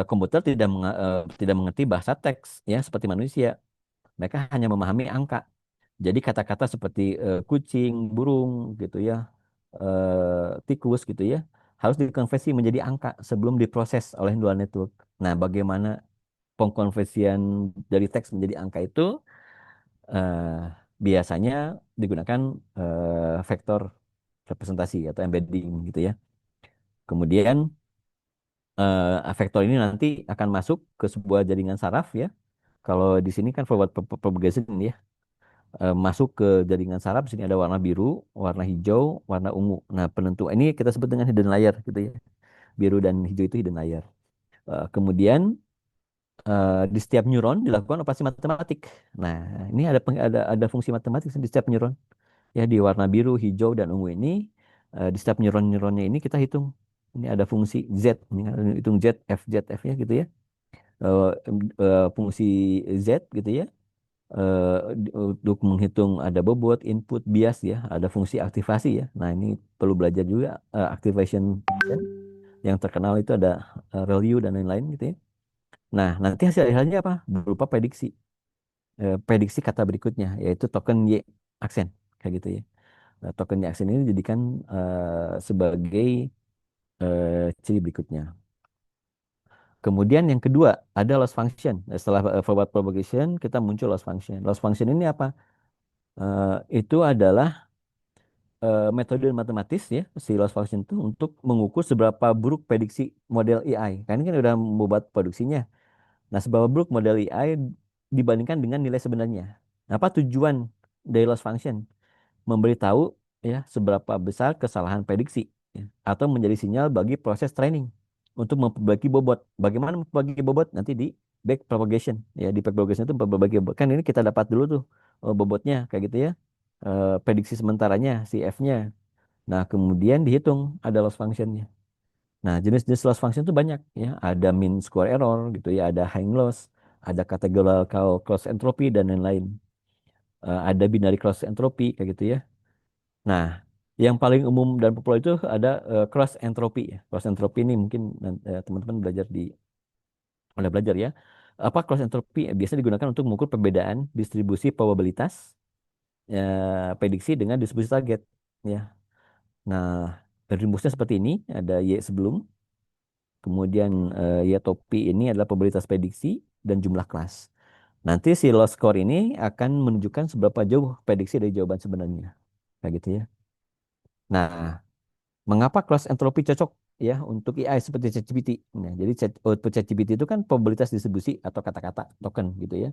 A: komputer tidak mengerti bahasa teks ya seperti manusia. Mereka hanya memahami angka. Jadi kata-kata seperti kucing, burung gitu ya, tikus gitu ya, harus dikonversi menjadi angka sebelum diproses oleh neural network. Nah, bagaimana pengkonversian dari teks menjadi angka itu eh, biasanya digunakan vektor representasi atau embedding gitu ya. Kemudian vektor ini nanti akan masuk ke sebuah jaringan saraf ya. Kalau di sini kan forward propagation ya, masuk ke jaringan saraf. Di sini ada warna biru, warna hijau, warna ungu. Nah, penentu ini kita sebut dengan hidden layer gitu ya. Biru dan hijau itu hidden layer. Kemudian di setiap neuron dilakukan operasi matematik. Nah, ini ada fungsi matematik di setiap neuron. Ya, di warna biru, hijau, dan ungu ini, di setiap neuron-neuronnya ini kita hitung. Ini ada fungsi Z, ini kan, hitung Z, F ya gitu ya. Eh, Fungsi Z gitu ya. Untuk menghitung ada bobot, input, bias ya, ada fungsi aktivasi ya. Nah, ini perlu belajar juga activation function. Yang terkenal itu ada ReLU dan lain-lain gitu ya. Nah, nanti hasilnya apa? Berupa prediksi kata berikutnya, yaitu token Y aksen, kayak gitu ya. Nah, token Y aksen ini dijadikan sebagai ciri berikutnya. Kemudian yang kedua ada loss function. Setelah forward propagation, kita muncul loss function. Loss function ini apa? Itu adalah metode matematis ya, si loss function itu untuk mengukur seberapa buruk prediksi model AI. Kan ini kan udah membuat produksinya. Nah, seberapa buruk model AI dibandingkan dengan nilai sebenarnya. Nah, apa tujuan dari loss function? Memberitahu ya seberapa besar kesalahan prediksi ya, atau menjadi sinyal bagi proses training untuk memperbaiki bobot. Bagaimana memperbaiki bobot? Nanti di back propagation ya, di back propagation itu memperbaiki bobot. Kan ini kita dapat dulu tuh bobotnya kayak gitu ya. Prediksi sementaranya si F-nya. Nah, kemudian dihitung ada loss functionnya. Nah, jenis-jenis loss function itu banyak ya. Ada mean square error gitu ya, ada hang loss, ada categorical cross entropy dan lain-lain. Ada binary cross entropy kayak gitu ya. Nah, yang paling umum dan populer itu ada cross entropy ya. Cross entropy ini mungkin teman-teman udah belajar ya. Apa cross entropy biasanya digunakan untuk mengukur perbedaan distribusi probabilitas prediksi dengan distribusi target ya. Nah, rumusnya seperti ini, ada Y sebelum, kemudian Y topi ini adalah probabilitas prediksi dan jumlah kelas. Nanti si loss score ini akan menunjukkan seberapa jauh prediksi dari jawaban sebenarnya. Kayak gitu ya. Nah, mengapa cross entropy cocok ya untuk AI seperti ChatGPT? Nah, jadi output ChatGPT itu kan probabilitas distribusi atau kata-kata token gitu ya.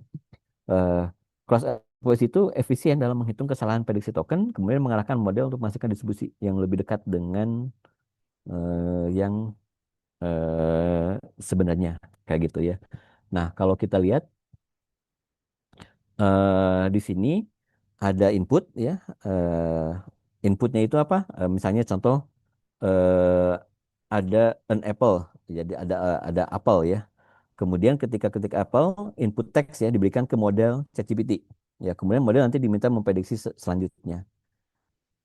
A: Eh, Cross entropy itu efisien dalam menghitung kesalahan prediksi token, kemudian mengarahkan model untuk menghasilkan distribusi yang lebih dekat dengan yang sebenarnya kayak gitu ya. Nah, kalau kita lihat di sini ada input ya. Inputnya itu apa? Misalnya contoh ada an apple, jadi ada apel ya. Kemudian ketika ketik apel, input teks ya diberikan ke model ChatGPT. Ya, kemudian model nanti diminta memprediksi selanjutnya.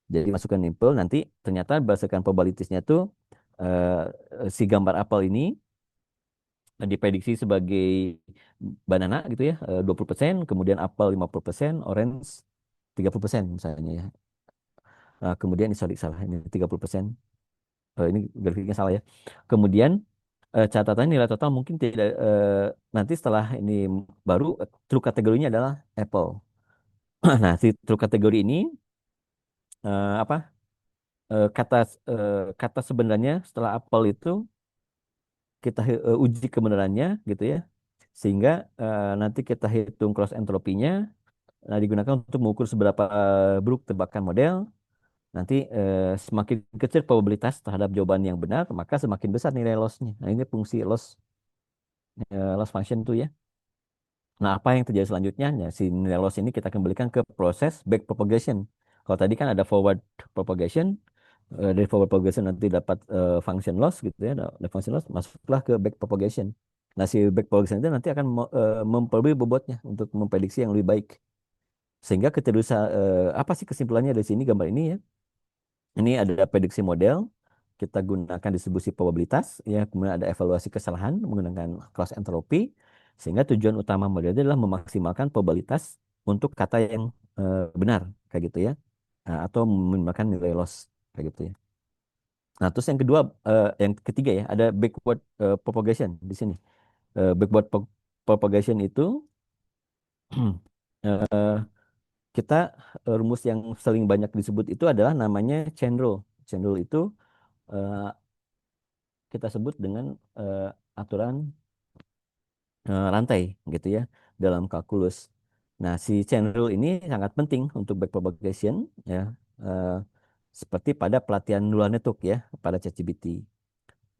A: Jadi masukkan input, nanti ternyata berdasarkan probabilitasnya tuh si gambar apel ini diprediksi sebagai banana gitu ya, 20%, kemudian apel 50%, orange 30% misalnya ya. Kemudian sorry salah ini 30%. Ini grafiknya salah ya. Kemudian catatan nilai total mungkin tidak nanti setelah ini baru true kategorinya adalah apple. Nah, si true kategori ini apa kata kata sebenarnya setelah apple itu kita uji kebenarannya gitu ya. Sehingga nanti kita hitung cross entropinya, nah digunakan untuk mengukur seberapa buruk tebakan model. Nanti semakin kecil probabilitas terhadap jawaban yang benar, maka semakin besar nilai loss-nya. Nah, ini fungsi loss function tuh ya. Nah, apa yang terjadi selanjutnya? Ya, si nilai loss ini kita kembalikan ke proses back propagation. Kalau tadi kan ada forward propagation, dari forward propagation nanti dapat function loss gitu ya. Dari function loss masuklah ke back propagation. Nah, si back propagation itu nanti akan memperbarui bobotnya untuk memprediksi yang lebih baik. Sehingga apa sih kesimpulannya dari sini gambar ini ya? Ini ada prediksi model, kita gunakan distribusi probabilitas, ya, kemudian ada evaluasi kesalahan menggunakan cross entropy, sehingga tujuan utama model itu adalah memaksimalkan probabilitas untuk kata yang benar, kayak gitu ya. Nah, atau menggunakan nilai loss, kayak gitu ya. Nah, terus yang kedua, yang ketiga ya, ada backward propagation di sini. Backward propagation itu eh, kita rumus yang sering banyak disebut itu adalah namanya chain rule. Chain rule itu eh, kita sebut dengan aturan rantai gitu ya dalam kalkulus. Nah, si chain rule ini sangat penting untuk backpropagation ya, eh, seperti pada pelatihan neural network ya pada ChatGPT.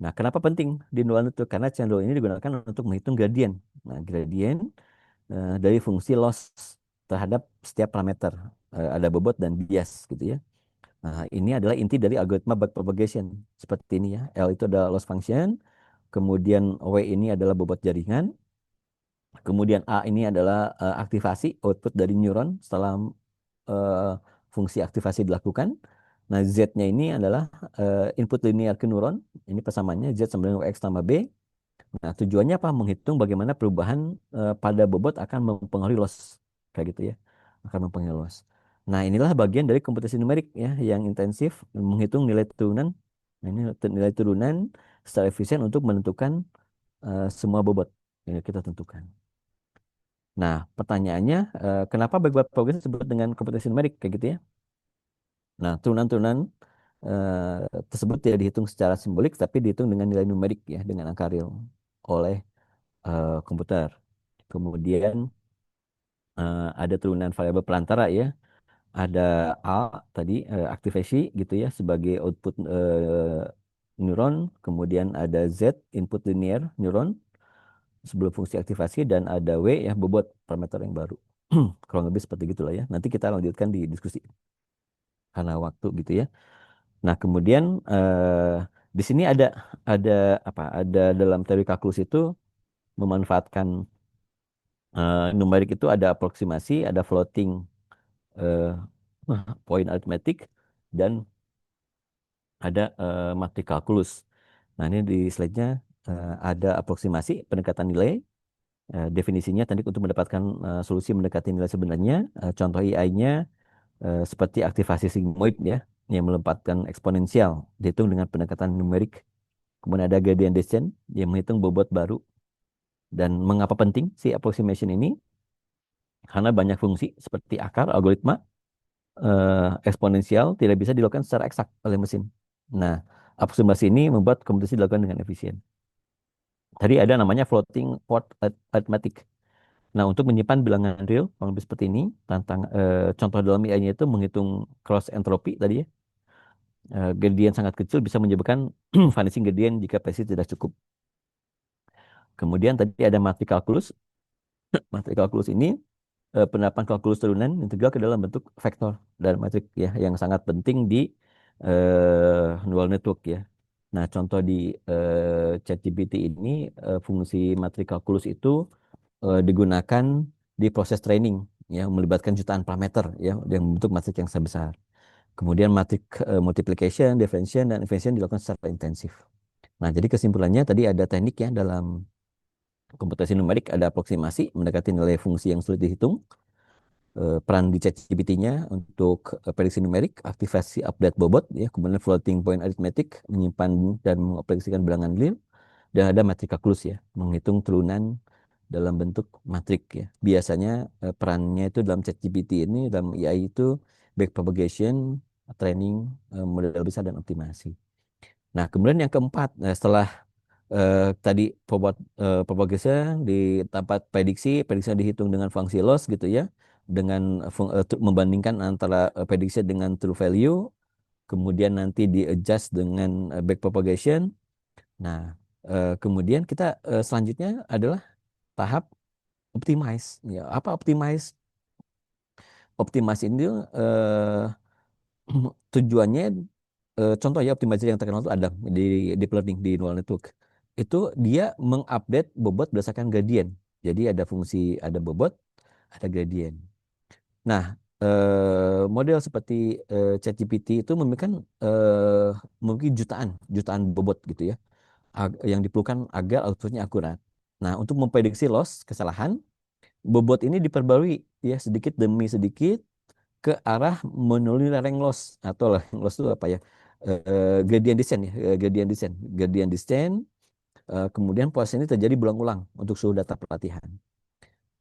A: Nah, kenapa penting di neural network? Karena chain rule ini digunakan untuk menghitung gradien. Nah, gradien dari fungsi loss terhadap setiap parameter. Ada bobot dan bias gitu ya. Nah, ini adalah inti dari algoritma backpropagation seperti ini ya. L itu adalah loss function, kemudian W ini adalah bobot jaringan, kemudian A ini adalah aktivasi output dari neuron setelah eh, fungsi aktivasi dilakukan. Nah, Z-nya ini adalah input linear ke neuron. Ini persamaannya Z sama dengan X tambah B. Nah, tujuannya apa? Menghitung bagaimana perubahan pada bobot akan mempengaruhi loss. Kayak gitu ya. Akan mempengaruhi loss. Nah, inilah bagian dari komputasi numerik ya yang intensif menghitung nilai turunan. Nah, ini nilai turunan secara efisien untuk menentukan semua bobot yang kita tentukan. Nah, pertanyaannya, kenapa backward progression disebut dengan komputasi numerik kayak gitu ya? Nah, turunan-turunan tersebut tidak dihitung secara simbolik, tapi dihitung dengan nilai numerik ya, dengan angka real oleh komputer. Kemudian ada turunan variabel pelantara ya, ada A tadi aktivasi gitu ya sebagai output neuron, kemudian ada Z input linear neuron sebelum fungsi aktivasi dan ada W ya bobot parameter yang baru. Kurang lebih seperti gitulah ya. Nanti kita lanjutkan di diskusi karena waktu gitu ya. Nah, kemudian di sini ada apa? Ada dalam teori kalkulus itu memanfaatkan numerik itu ada aproksimasi, ada floating eh, point arithmetic dan ada matrik kalkulus. Nah, ini di slide-nya ada aproksimasi pendekatan nilai. Definisinya tadi untuk mendapatkan solusi mendekati nilai sebenarnya. Contoh AI-nya seperti aktivasi sigmoid ya, yang melempatkan eksponensial dihitung dengan pendekatan numerik. Kemudian ada gradient descent yang menghitung bobot baru. Dan mengapa penting si approximation ini? Karena banyak fungsi seperti akar, algoritma, eksponensial tidak bisa dilakukan secara eksak oleh mesin. Nah, approximasi ini membuat komputasi dilakukan dengan efisien. Tadi ada namanya floating point arithmetic. Nah, untuk menyimpan bilangan real, kurang lebih seperti ini, contoh dalam AI-nya itu menghitung cross entropy tadi ya. Gradient sangat kecil bisa menyebabkan vanishing gradient jika presisi tidak cukup. Kemudian tadi ada matrik kalkulus. Matrik kalkulus ini penerapan kalkulus turunan integral ke dalam bentuk vektor dan matrik ya yang sangat penting di neural network ya. Nah, contoh di ChatGPT ini fungsi matrik kalkulus itu digunakan di proses training ya melibatkan jutaan parameter ya yang membentuk matrik yang sangat besar. Kemudian matrik multiplication, differentiation dan inversion dilakukan secara intensif. Nah, jadi kesimpulannya tadi ada teknik ya dalam komputasi numerik ada aproksimasi mendekati nilai fungsi yang sulit dihitung. Peran di ChatGPT-nya untuk prediksi numerik, aktivasi update bobot ya, kemudian floating point arithmetic menyimpan dan mengoperasikan bilangan real dan ada matrik kalkulus ya, menghitung turunan dalam bentuk matrik ya. Biasanya perannya itu dalam ChatGPT ini dalam AI itu backpropagation, training, model besar dan optimasi. Nah, kemudian yang keempat, setelah tadi propagation di tempat prediksi, prediksinya dihitung dengan fungsi loss gitu ya, dengan membandingkan antara prediksi dengan true value, kemudian nanti di adjust dengan backpropagation. Nah, kemudian kita selanjutnya adalah tahap optimize. Ya, apa optimize? Optimize ini tujuannya contoh ya optimizer yang terkenal itu ada di deep learning di neural network. Itu dia mengupdate bobot berdasarkan gradient. Jadi ada fungsi ada bobot, ada gradient. Nah, model seperti ChatGPT itu memberikan mungkin jutaan jutaan bobot gitu ya yang diperlukan agar outputnya akurat. Nah, untuk memprediksi loss kesalahan, bobot ini diperbarui ya sedikit demi sedikit ke arah menuruni lereng loss atau lereng loss itu apa ya? Gradient descent ya, gradient descent. Kemudian proses ini terjadi berulang-ulang untuk seluruh data pelatihan.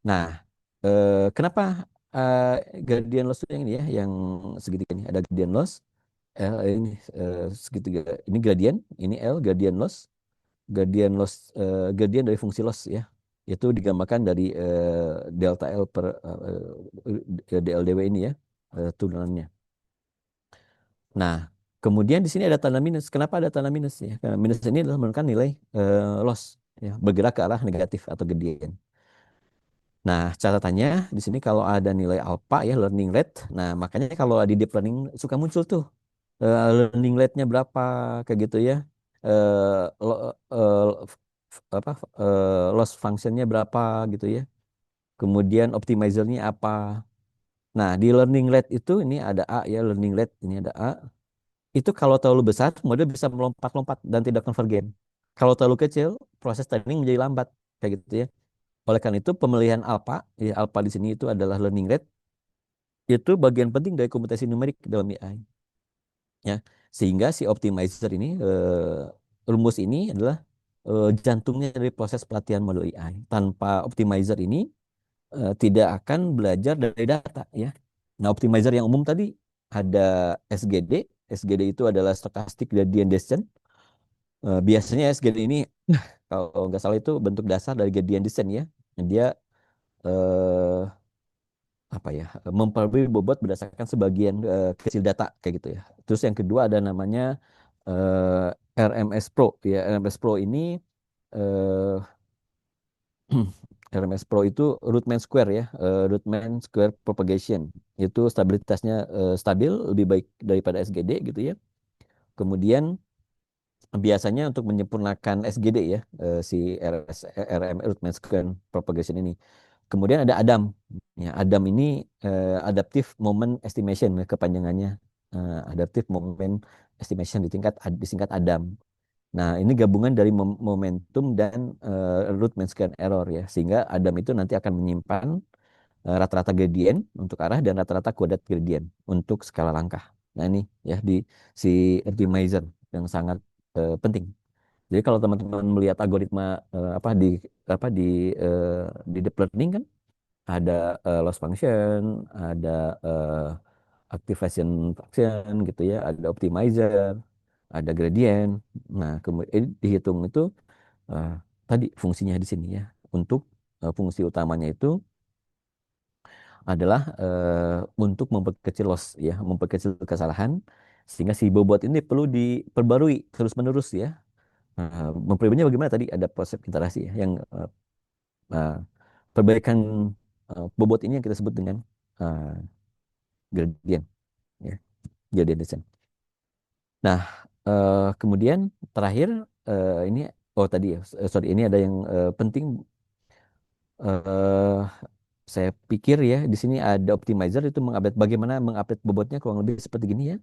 A: Nah, kenapa eh, gradient loss itu yang ini ya, yang segitiga ini ada gradient loss, L ini segitiga ini gradient, ini L gradient loss, gradient dari fungsi loss ya, itu digambarkan dari delta L per DLDW ini ya, turunannya. Nah, kemudian di sini ada tanda minus. Kenapa ada tanda minus ya? Karena minus ini adalah menunjukkan nilai loss ya, bergerak ke arah negatif atau gedean. Nah, catatannya di sini kalau ada nilai alpha ya learning rate. Nah, makanya kalau di deep learning suka muncul tuh learning rate-nya berapa kayak gitu ya. Apa loss function-nya berapa gitu ya. Kemudian optimizer-nya apa. Nah, di learning rate itu ini ada A ya, learning rate ini ada A. Itu kalau terlalu besar, model bisa melompat-lompat dan tidak konvergen. Kalau terlalu kecil, proses training menjadi lambat, kayak gitu ya. Oleh karena itu, pemilihan alpha, ya alpha di sini itu adalah learning rate, itu bagian penting dari komputasi numerik dalam AI. Ya, sehingga si optimizer ini, rumus ini adalah jantungnya dari proses pelatihan model AI. Tanpa optimizer ini, tidak akan belajar dari data, ya. Nah, optimizer yang umum tadi ada SGD. SGD itu adalah stochastic gradient descent. Biasanya SGD ini kalau nggak salah itu bentuk dasar dari gradient descent ya. Dia eh, apa ya memperbarui bobot berdasarkan sebagian kecil data kayak gitu ya. Terus yang kedua ada namanya RMS Pro ya. RMS Pro ini eh, RMS Pro itu root mean square ya, root mean square propagation. Itu stabilitasnya stabil lebih baik daripada SGD gitu ya. Kemudian biasanya untuk menyempurnakan SGD ya, si RM root mean square propagation ini. Kemudian ada ADAM. Ya, ADAM ini adaptive moment estimation ya, kepanjangannya. Adaptive moment estimation disingkat ADAM. Nah, ini gabungan dari momentum dan root mean square error ya, sehingga ADAM itu nanti akan menyimpan rata-rata gradient untuk arah dan rata-rata kuadrat gradient untuk skala langkah. Nah, ini ya di si optimizer yang sangat penting. Jadi kalau teman-teman melihat algoritma apa eh, di deep learning kan ada loss function, ada activation function gitu ya, ada optimizer, ada gradient. Nah, kemudian dihitung itu eh, tadi fungsinya di sini ya. Untuk fungsi utamanya itu adalah untuk memperkecil loss ya, memperkecil kesalahan sehingga si bobot ini perlu diperbarui terus-menerus ya. Memperbaikinya bagaimana tadi ada proses iterasi ya, yang uh, perbaikan bobot ini yang kita sebut dengan uh, gradient ya, gradient descent. Nah, kemudian terakhir ini oh tadi ya, sorry ini ada yang penting. eh saya pikir ya di sini ada optimizer itu mengupdate bagaimana mengupdate bobotnya kurang lebih seperti gini ya.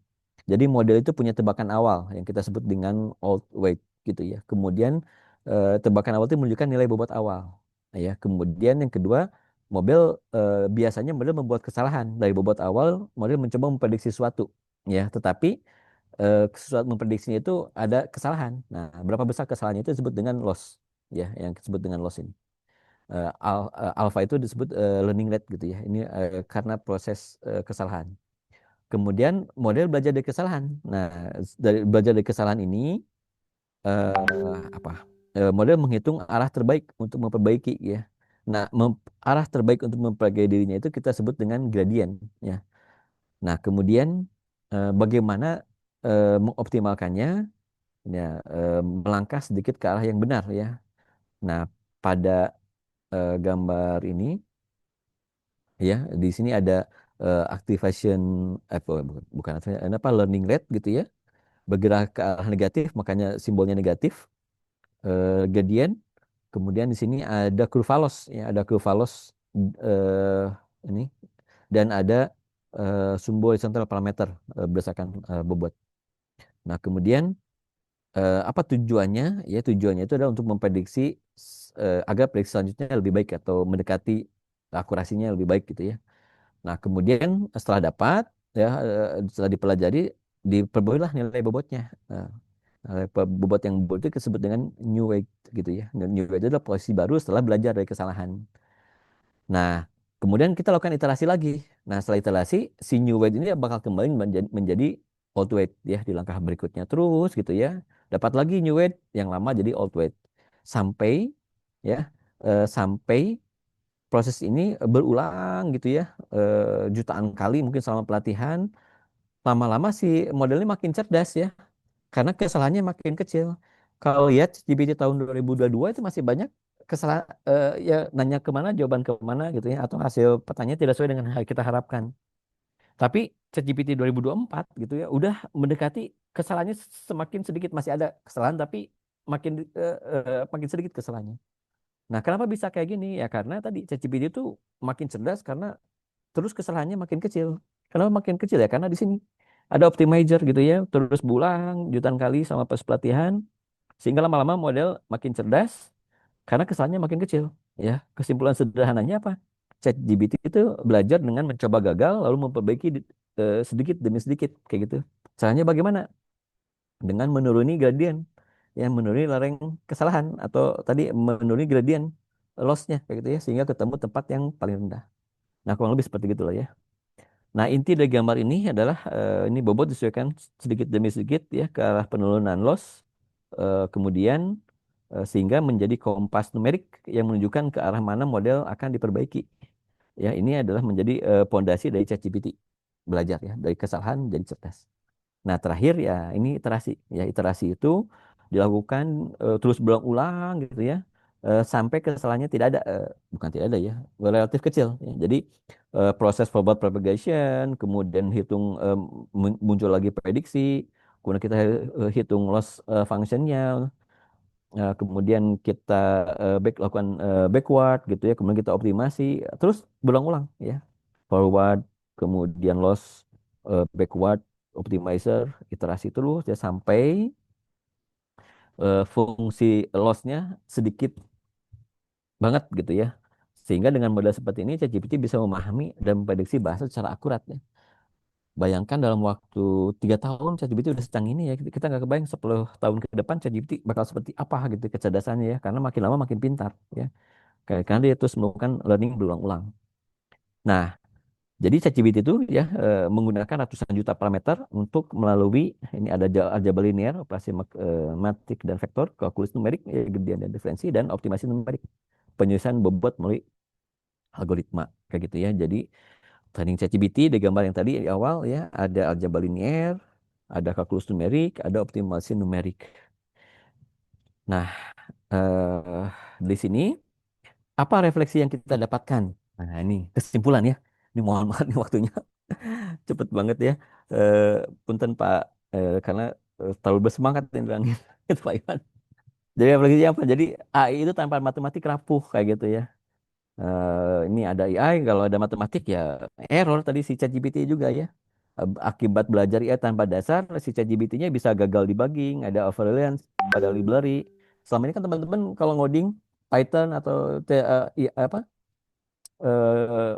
A: Jadi model itu punya tebakan awal yang kita sebut dengan old weight gitu ya. Kemudian tebakan awal itu menunjukkan nilai bobot awal. Nah, ya. Kemudian yang kedua, model biasanya model membuat kesalahan dari bobot awal, model mencoba memprediksi sesuatu ya. Tetapi sesuatu memprediksinya itu ada kesalahan. Nah, berapa besar kesalahannya itu disebut dengan loss ya, yang disebut dengan loss ini. Alpha itu disebut learning rate gitu ya. Ini karena proses kesalahan. Kemudian model belajar dari kesalahan. Nah, dari belajar dari kesalahan ini apa? Model menghitung arah terbaik untuk memperbaiki ya. Nah, arah terbaik untuk memperbaiki dirinya itu kita sebut dengan gradien ya. Nah, kemudian bagaimana mengoptimalkannya ya, melangkah sedikit ke arah yang benar ya. Nah, pada gambar ini ya, di sini ada activation bukan activation, apa learning rate gitu ya. Bergerak ke arah negatif, makanya simbolnya negatif. Gradient. Kemudian di sini ada kurva loss, ya ada kurva loss eh, ini dan ada sumbu horizontal parameter berdasarkan bobot. Nah, kemudian apa tujuannya? Ya tujuannya itu adalah untuk memprediksi agar prediksi selanjutnya lebih baik atau mendekati akurasinya lebih baik gitu ya. Nah, kemudian setelah dapat ya setelah dipelajari diperbarui nilai bobotnya. Nah, bobot yang bobot itu disebut dengan new weight gitu ya. Dan new weight itu adalah posisi baru setelah belajar dari kesalahan. Nah, kemudian kita lakukan iterasi lagi. Nah, setelah iterasi si new weight ini bakal kembali menjadi old weight ya di langkah berikutnya terus gitu ya. Dapat lagi new weight yang lama jadi old weight. Sampai ya sampai proses ini berulang gitu ya, jutaan kali mungkin selama pelatihan. Lama-lama si modelnya makin cerdas ya, karena kesalahannya makin kecil. Kalau lihat GPT tahun 2022 itu masih banyak kesalahan, ya nanya kemana, jawaban kemana gitu ya, atau hasil pertanyaan tidak sesuai dengan yang kita harapkan. Tapi ChatGPT 2024 gitu ya, udah mendekati kesalahannya semakin sedikit, masih ada kesalahan tapi makin sedikit kesalahannya. Nah, kenapa bisa kayak gini? Ya karena tadi ChatGPT itu makin cerdas karena terus kesalahannya makin kecil. Kenapa makin kecil ya? Karena di sini ada optimizer gitu ya, terus berulang jutaan kali sama pas pelatihan, sehingga lama-lama model makin cerdas karena kesalahannya makin kecil. Ya, kesimpulan sederhananya apa? ChatGPT itu belajar dengan mencoba gagal lalu memperbaiki sedikit demi sedikit kayak gitu. Caranya bagaimana? Dengan menuruni gradien, ya menuruni lereng kesalahan atau tadi menuruni gradien lossnya kayak gitu ya, sehingga ketemu tempat yang paling rendah. Nah, kurang lebih seperti gitulah ya. Nah, inti dari gambar ini adalah ini bobot disesuaikan sedikit demi sedikit ya ke arah penurunan loss, kemudian sehingga menjadi kompas numerik yang menunjukkan ke arah mana model akan diperbaiki. Ya, ini adalah menjadi pondasi dari ChatGPT belajar ya dari kesalahan jadi cerdas. Nah, terakhir ya ini iterasi. Ya, iterasi itu dilakukan terus berulang-ulang gitu ya. Sampai kesalahannya tidak ada, bukan tidak ada ya, relatif kecil. Ya. Jadi proses forward propagation, kemudian hitung muncul lagi prediksi, kemudian kita hitung loss functionnya, kemudian kita lakukan backward gitu ya, kemudian kita optimasi, terus berulang-ulang ya. Forward, kemudian loss, backward, optimizer, iterasi terus ya sampai fungsi lossnya sedikit banget gitu ya. Sehingga dengan modal seperti ini ChatGPT bisa memahami dan memprediksi bahasa secara akurat ya. Bayangkan dalam waktu 3 tahun ChatGPT udah secanggih ini ya. Kita nggak kebayang 10 tahun ke depan ChatGPT bakal seperti apa gitu kecerdasannya ya. Karena makin lama makin pintar ya. Karena dia terus melakukan learning berulang-ulang. Nah, jadi ChatGPT itu ya menggunakan ratusan juta parameter untuk melalui ini ada aljabar linear, operasi matematik dan vektor, kalkulus numerik, gradient dan diferensi, dan optimasi numerik. Penyelesaian bobot melalui algoritma kayak gitu ya. Jadi training ChatGPT di gambar yang tadi di awal ya ada aljabar linear, ada kalkulus numerik, ada optimasi numerik. Nah, eh, di sini apa refleksi yang kita dapatkan? Nah, ini kesimpulan ya. Ini mohon maaf nih waktunya cepet banget ya. Eh, Punten Pak, karena terlalu bersemangat nih bilangnya. Itu Pak Iwan. Jadi aplikasinya apa? Jadi AI itu tanpa matematik rapuh kayak gitu ya. Ini ada AI, kalau ada matematik ya error tadi si ChatGPT juga ya. Akibat belajar AI tanpa dasar, si ChatGPT-nya bisa gagal debugging, ada overreliance pada library. Selama ini kan teman-teman kalau ngoding Python atau apa eh,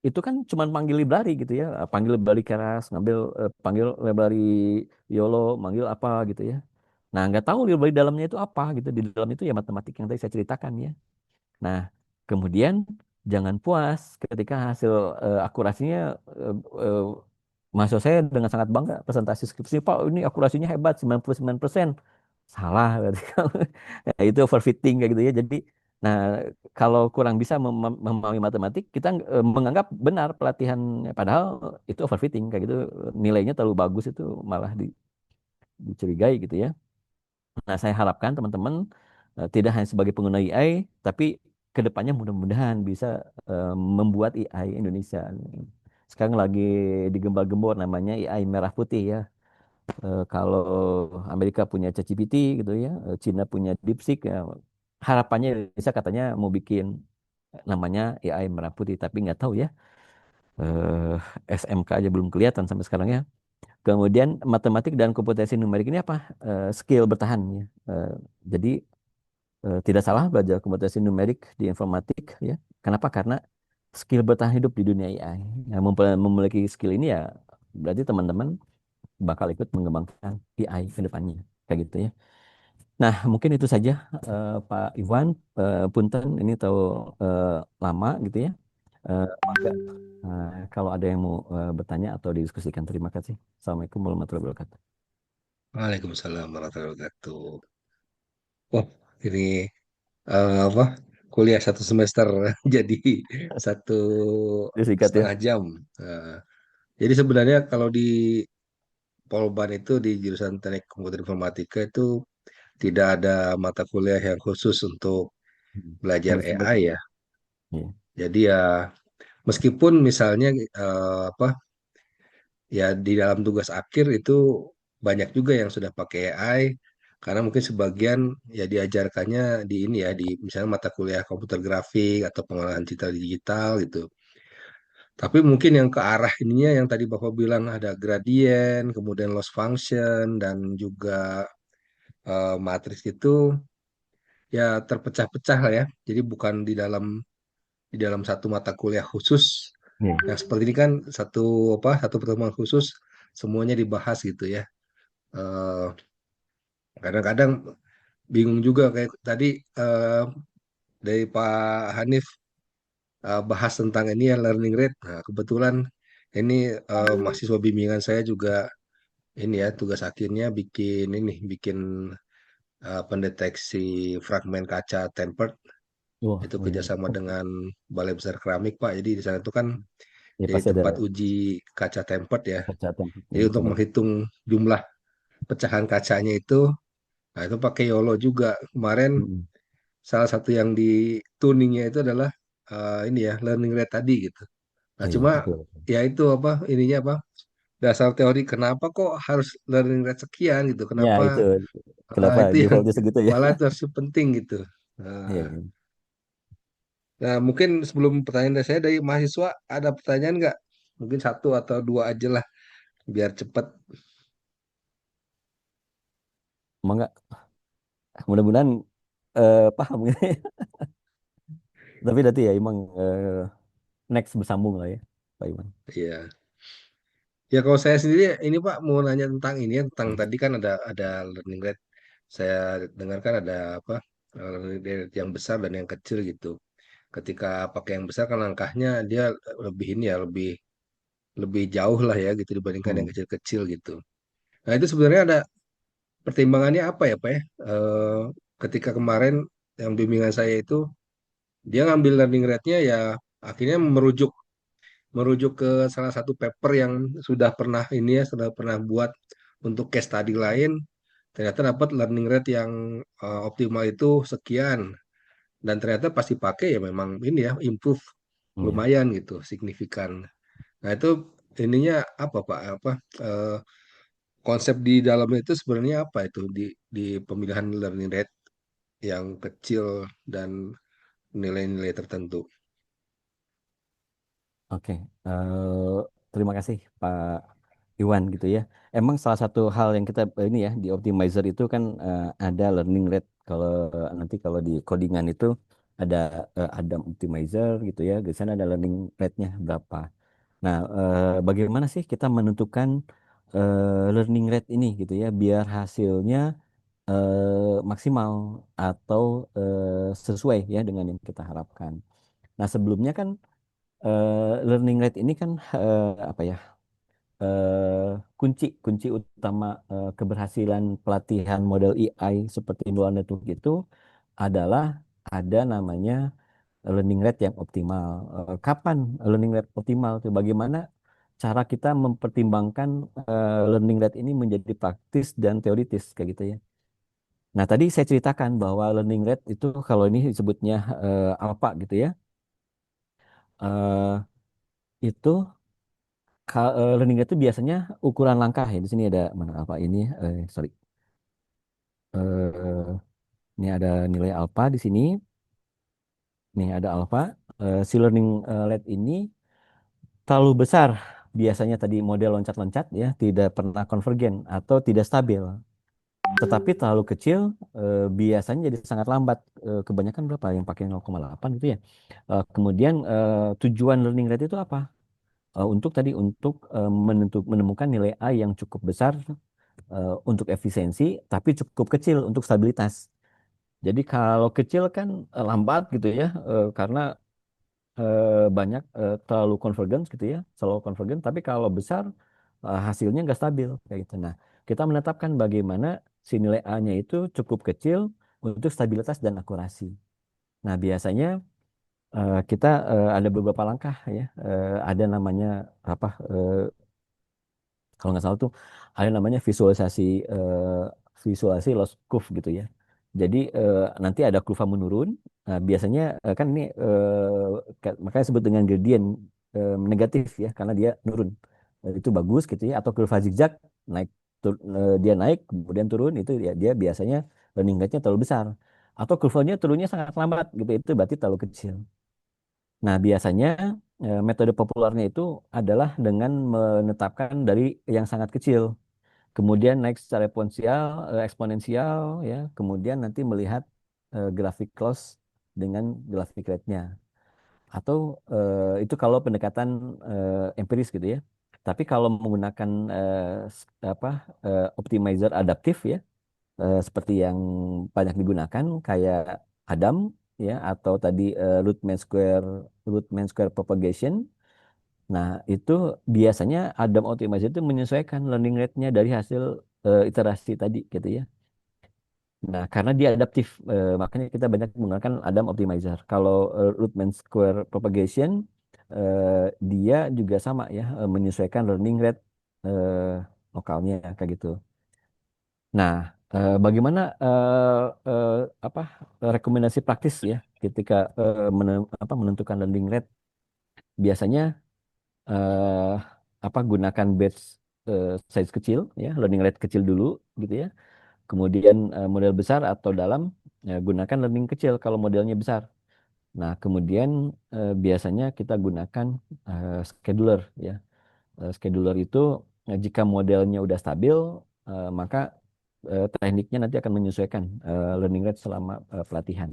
A: itu kan cuma panggil library gitu ya, panggil library Keras, panggil library YOLO, manggil apa gitu ya. Nah, nggak tahu library dalamnya itu apa gitu. Di dalam itu ya matematik yang tadi saya ceritakan ya. Nah, kemudian jangan puas ketika hasil akurasinya eh, eh, mahasiswa saya dengan sangat bangga presentasi skripsi, Pak, ini akurasinya hebat 99%. Salah berarti. Ya, itu overfitting kayak gitu ya. Jadi, nah kalau kurang bisa memahami matematik, kita menganggap benar pelatihannya, padahal itu overfitting kayak gitu. Nilainya terlalu bagus itu malah dicurigai gitu ya. Nah, saya harapkan teman-teman tidak hanya sebagai pengguna AI, tapi kedepannya mudah-mudahan bisa membuat AI Indonesia. Sekarang lagi digembar-gembor namanya AI merah putih ya. Kalau Amerika punya ChatGPT gitu ya, Cina punya DeepSeek ya. Harapannya Indonesia katanya mau bikin namanya AI merah putih, tapi nggak tahu ya. Eh, SMK aja belum kelihatan sampai sekarang ya. Kemudian matematik dan kompetensi numerik ini apa? Skill bertahan ya. Jadi tidak salah belajar kompetensi numerik di informatik ya. Kenapa? Karena skill bertahan hidup di dunia AI. Nah, memiliki skill ini ya berarti teman-teman bakal ikut mengembangkan AI ke depannya. Kayak gitu ya. Nah, mungkin itu saja Pak Iwan. Punten ini tahu eh, lama gitu ya. Mangga. Kalau ada yang mau bertanya atau didiskusikan, terima kasih. Assalamualaikum warahmatullahi wabarakatuh.
B: Waalaikumsalam warahmatullahi wabarakatuh. Oh, ini apa? Kuliah satu semester jadi satu
A: Disingkat ya.
B: setengah jam. Nah, jadi sebenarnya kalau di Polban itu di jurusan Teknik Komputer Informatika itu tidak ada mata kuliah yang khusus untuk belajar
A: Hanya
B: AI
A: sebagai
B: ya.
A: ya.
B: Jadi ya meskipun misalnya apa ya di dalam tugas akhir itu banyak juga yang sudah pakai AI karena mungkin sebagian ya diajarkannya di ini ya di misalnya mata kuliah komputer grafik atau pengolahan citra digital gitu. Tapi mungkin yang ke arah ininya yang tadi Bapak bilang ada gradient, kemudian loss function dan juga matriks itu ya terpecah-pecah lah ya. Jadi bukan di dalam satu mata kuliah khusus.
A: Ya.
B: Yang seperti ini kan satu pertemuan khusus semuanya dibahas gitu ya. Eh, Kadang-kadang bingung juga kayak tadi eh, dari Pak Hanif bahas tentang ini ya learning rate. Nah, kebetulan ini mahasiswa bimbingan saya juga ini ya tugas akhirnya bikin pendeteksi fragmen kaca tempered
A: Wah,
B: itu
A: ya.
B: kerjasama dengan Balai Besar Keramik Pak. Jadi di sana itu kan
A: Ya
B: jadi
A: pasti ada
B: tempat uji kaca tempered ya.
A: percakapan
B: Jadi
A: yang
B: untuk
A: betul.
B: menghitung jumlah pecahan kacanya itu, nah itu pakai YOLO juga. Kemarin
A: Mm-mm.
B: salah satu yang di tuningnya itu adalah ini ya learning rate tadi gitu. Nah
A: Iya,
B: cuma
A: betul.
B: ya itu apa ininya apa dasar teori kenapa kok harus learning rate sekian gitu.
A: Ya,
B: Kenapa
A: itu kenapa
B: itu yang
A: defaultnya segitu ya?
B: malah itu harus penting gitu.
A: Iya,
B: Nah,
A: iya.
B: nah, mungkin sebelum pertanyaan dari saya dari mahasiswa ada pertanyaan nggak? Mungkin satu atau dua aja lah biar cepat.
A: Emang nggak, mudah-mudahan paham gitu ya. Tapi nanti ya emang next bersambung lah ya, Pak Iwan.
B: Iya. Ya kalau saya sendiri ini Pak mau nanya tentang ini ya, tentang
A: Hmm.
B: tadi kan ada learning rate. Saya dengar kan ada apa learning rate yang besar dan yang kecil gitu. Ketika pakai yang besar kan langkahnya dia lebih ini ya lebih lebih jauh lah ya gitu dibandingkan yang
A: Hmm.
B: kecil-kecil gitu. Nah itu sebenarnya ada pertimbangannya apa ya Pak ya? Ketika kemarin yang bimbingan saya itu dia ngambil learning rate-nya ya akhirnya merujuk merujuk ke salah satu paper yang sudah pernah ini ya sudah pernah buat untuk case study lain ternyata dapat learning rate yang optimal itu sekian dan ternyata pasti pakai ya memang ini ya improve
A: Iya.
B: lumayan gitu signifikan. Nah itu ininya apa Pak apa eh, konsep di dalamnya itu sebenarnya apa itu di pemilihan learning rate yang kecil dan nilai-nilai tertentu.
A: Oke, terima kasih Pak Iwan gitu ya. Emang salah satu hal yang kita ini ya di optimizer itu kan ada learning rate. Kalau nanti kalau di codingan itu ada optimizer gitu ya. Di sana ada learning rate-nya berapa. Nah, bagaimana sih kita menentukan learning rate ini gitu ya biar hasilnya maksimal atau sesuai ya dengan yang kita harapkan. Nah, sebelumnya kan learning rate ini kan apa ya kunci kunci utama keberhasilan pelatihan model AI seperti neural network itu adalah ada namanya learning rate yang optimal. Kapan learning rate optimal tuh? Bagaimana cara kita mempertimbangkan learning rate ini menjadi praktis dan teoritis kayak gitu ya. Nah, tadi saya ceritakan bahwa learning rate itu kalau ini disebutnya alpha gitu ya. eh, itu learning rate itu biasanya ukuran langkah ya. Di sini ada mana alpha ini? Sorry. Eh, ini ada nilai alpha di sini. Nih ada alpha. Si learning rate ini terlalu besar. Biasanya tadi model loncat-loncat ya, tidak pernah konvergen atau tidak stabil. Tetapi terlalu kecil, biasanya jadi sangat lambat. Kebanyakan berapa yang pakai 0,8 gitu ya. Kemudian tujuan learning rate itu apa? Untuk tadi untuk menemukan nilai A yang cukup besar untuk efisiensi, tapi cukup kecil untuk stabilitas. Jadi kalau kecil kan lambat gitu ya, karena banyak terlalu convergence gitu ya, selalu convergence. Tapi kalau besar hasilnya nggak stabil kayak gitu. Nah, kita menetapkan bagaimana si nilai A-nya itu cukup kecil untuk stabilitas dan akurasi. Nah, biasanya kita ada beberapa langkah ya. Ada namanya apa? Kalau nggak salah tuh ada namanya visualisasi loss curve gitu ya. Jadi nanti ada kurva menurun. Nah, biasanya kan ini makanya sebut dengan gradient negatif ya karena dia nurun. Itu bagus gitu ya. Atau kurva zigzag naik dia naik kemudian turun itu ya dia biasanya learning rate-nya terlalu besar. Atau kurvanya turunnya sangat lambat gitu itu berarti terlalu kecil. Nah, biasanya metode populernya itu adalah dengan menetapkan dari yang sangat kecil, kemudian naik secara eksponensial, ya, kemudian nanti melihat grafik close dengan grafik rate-nya. Atau itu kalau pendekatan empiris gitu ya. Tapi kalau menggunakan apa optimizer adaptif ya, seperti yang banyak digunakan kayak Adam ya atau tadi root mean square propagation. Nah, itu biasanya Adam optimizer itu menyesuaikan learning rate-nya dari hasil iterasi tadi gitu ya. Nah, karena dia adaptif, makanya kita banyak menggunakan Adam optimizer. Kalau root mean square propagation dia juga sama ya, menyesuaikan learning rate eh, lokalnya kayak gitu. Nah, bagaimana eh, apa rekomendasi praktis ya ketika menentukan learning rate? Biasanya eh, gunakan batch size kecil ya, learning rate kecil dulu gitu ya. Kemudian model besar atau dalam gunakan learning kecil kalau modelnya besar. Nah, kemudian biasanya kita gunakan scheduler ya. Scheduler itu jika modelnya udah stabil, maka tekniknya nanti akan menyesuaikan learning rate selama pelatihan.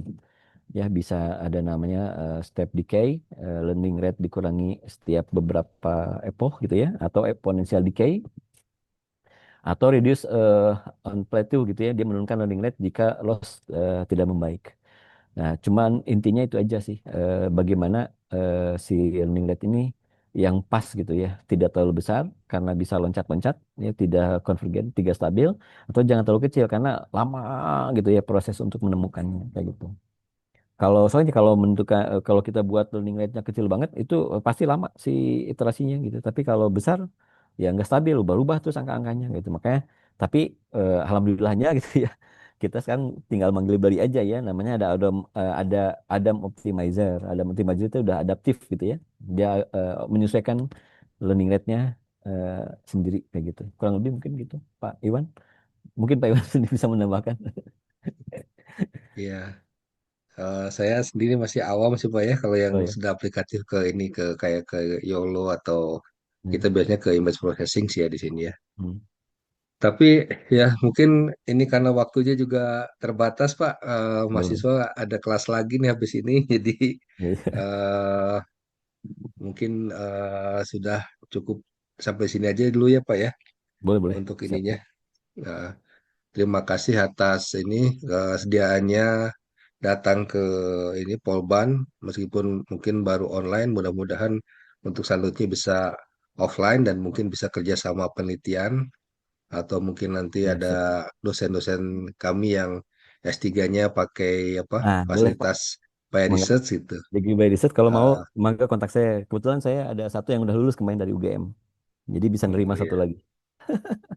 A: Ya, bisa ada namanya step decay, learning rate dikurangi setiap beberapa epoch gitu ya, atau exponential decay, atau reduce on plateau gitu ya, dia menurunkan learning rate jika loss tidak membaik. Nah, cuman intinya itu aja sih, bagaimana si learning rate ini yang pas gitu ya, tidak terlalu besar karena bisa loncat-loncat, ya tidak konvergen, tidak stabil, atau jangan terlalu kecil karena lama gitu ya proses untuk menemukannya kayak gitu. Kalau soalnya kalau menentukan kalau kita buat learning rate-nya kecil banget itu pasti lama si iterasinya gitu. Tapi kalau besar ya nggak stabil, berubah tuh angka-angkanya gitu. Makanya tapi alhamdulillahnya gitu ya. Kita sekarang tinggal manggil beli aja ya. Namanya ada Adam Optimizer. Adam Optimizer itu udah adaptif gitu ya. Dia menyesuaikan learning rate-nya eh, sendiri kayak gitu. Kurang lebih mungkin gitu, Pak Iwan. Mungkin Pak Iwan sendiri bisa menambahkan.
B: Iya. Saya sendiri masih awam sih Pak ya kalau yang
A: Oh ya.
B: sudah aplikatif ke ini ke kayak ke YOLO atau
A: Hmm.
B: kita biasanya ke image processing sih ya di sini ya.
A: Hmm.
B: Tapi ya mungkin ini karena waktunya juga terbatas Pak.
A: Boleh, boleh.
B: Mahasiswa ada kelas lagi nih habis ini jadi
A: Ya, ya.
B: eh, mungkin sudah cukup sampai sini aja dulu ya Pak ya
A: Boleh, boleh.
B: untuk
A: Siap,
B: ininya.
A: siap.
B: Nah, terima kasih atas ini sediaannya datang ke ini Polban meskipun mungkin baru online mudah-mudahan untuk selanjutnya bisa offline dan mungkin bisa kerjasama penelitian atau mungkin nanti
A: Ya,
B: ada
A: siap.
B: dosen-dosen kami yang S3-nya pakai apa
A: Ah, boleh, Pak.
B: fasilitas by
A: Mangga.
B: research gitu.
A: Degree by Research, kalau mau,
B: Ah,
A: mangga kontak saya. Kebetulan saya ada satu yang udah lulus kemarin dari UGM. Jadi bisa
B: oh
A: nerima satu
B: iya
A: lagi.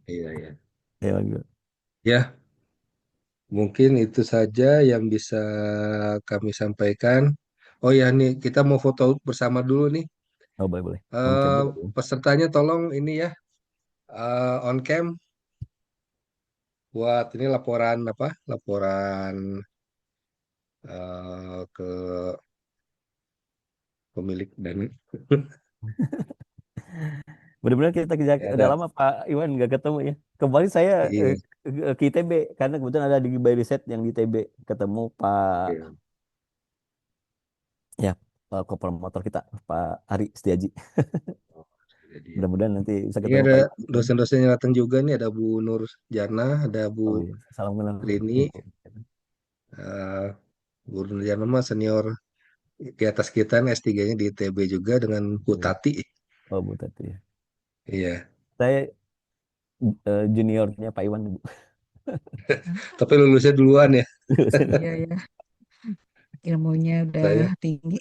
B: iya iya.
A: Ya, mangga.
B: Ya, mungkin itu saja yang bisa kami sampaikan. Oh ya nih kita mau foto bersama dulu nih.
A: Oh, boleh, boleh. On cam boleh, boleh.
B: Pesertanya tolong ini ya on cam buat ini laporan apa? Laporan ke pemilik dan
A: Benar-benar kita kerja
B: ya
A: udah
B: ada.
A: lama Pak Iwan nggak ketemu ya. Kemarin saya
B: Iya,
A: ke ITB karena kebetulan ada di by Riset yang di ITB, ketemu Pak,
B: iya.
A: ya, Pak Kopromotor kita Pak Ari Setiaji.
B: Oh, jadi ya.
A: Mudah-mudahan nanti bisa
B: Ini
A: ketemu
B: ada
A: Pak Iwan di sana.
B: dosen-dosen yang datang juga nih, ada Bu Nur Jana, ada Bu
A: Oh iya, salam kenal
B: Rini,
A: Ibu.
B: eh, Bu Nur Jana mah senior di atas kita nih S3-nya di ITB juga dengan Bu
A: Oh, iya.
B: Tati.
A: Oh, Bu Tati ya.
B: Iya,
A: Saya juniornya Pak Iwan, Bu.
B: tapi lulusnya duluan ya.
C: Iya ya, ilmunya udah
B: Saya,
C: tinggi.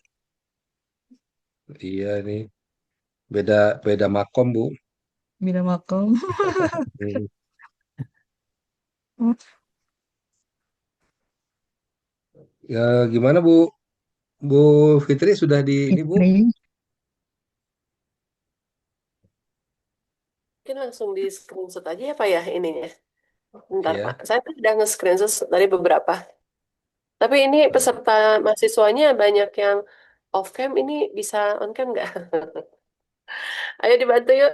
B: iya nih, beda beda makom Bu.
C: Bila makom.
B: Hmm. Ya, gimana Bu? Bu Fitri sudah di ini Bu?
C: Fitri,
D: Mungkin langsung di screenshot aja ya Pak ya ininya. Bentar Pak,
B: Iya.
D: saya tuh udah nge-screenshot dari beberapa. Tapi ini peserta mahasiswanya banyak yang off cam, ini bisa on cam nggak? Ayo dibantu yuk.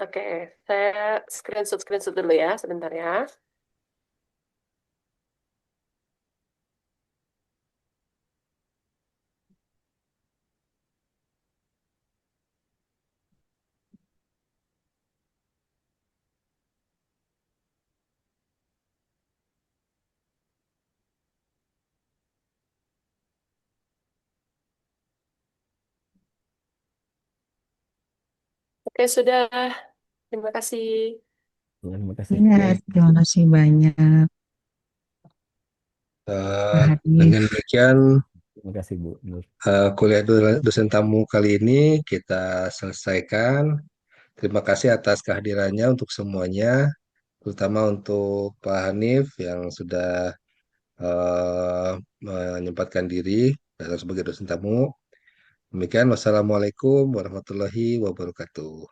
D: Oke, saya screenshot dulu ya, sebentar ya. Oke, sudah. Terima kasih.
A: Terima kasih.
C: ya,
B: Oke.
C: terima kasih banyak Pak
B: Dengan
C: Hanif.
B: demikian
A: Terima kasih Bu Nur.
B: kuliah dosen tamu kali ini kita selesaikan. Terima kasih atas kehadirannya untuk semuanya, terutama untuk Pak Hanif yang sudah eh, menyempatkan diri datang sebagai dosen tamu. Demikian, wassalamualaikum warahmatullahi wabarakatuh.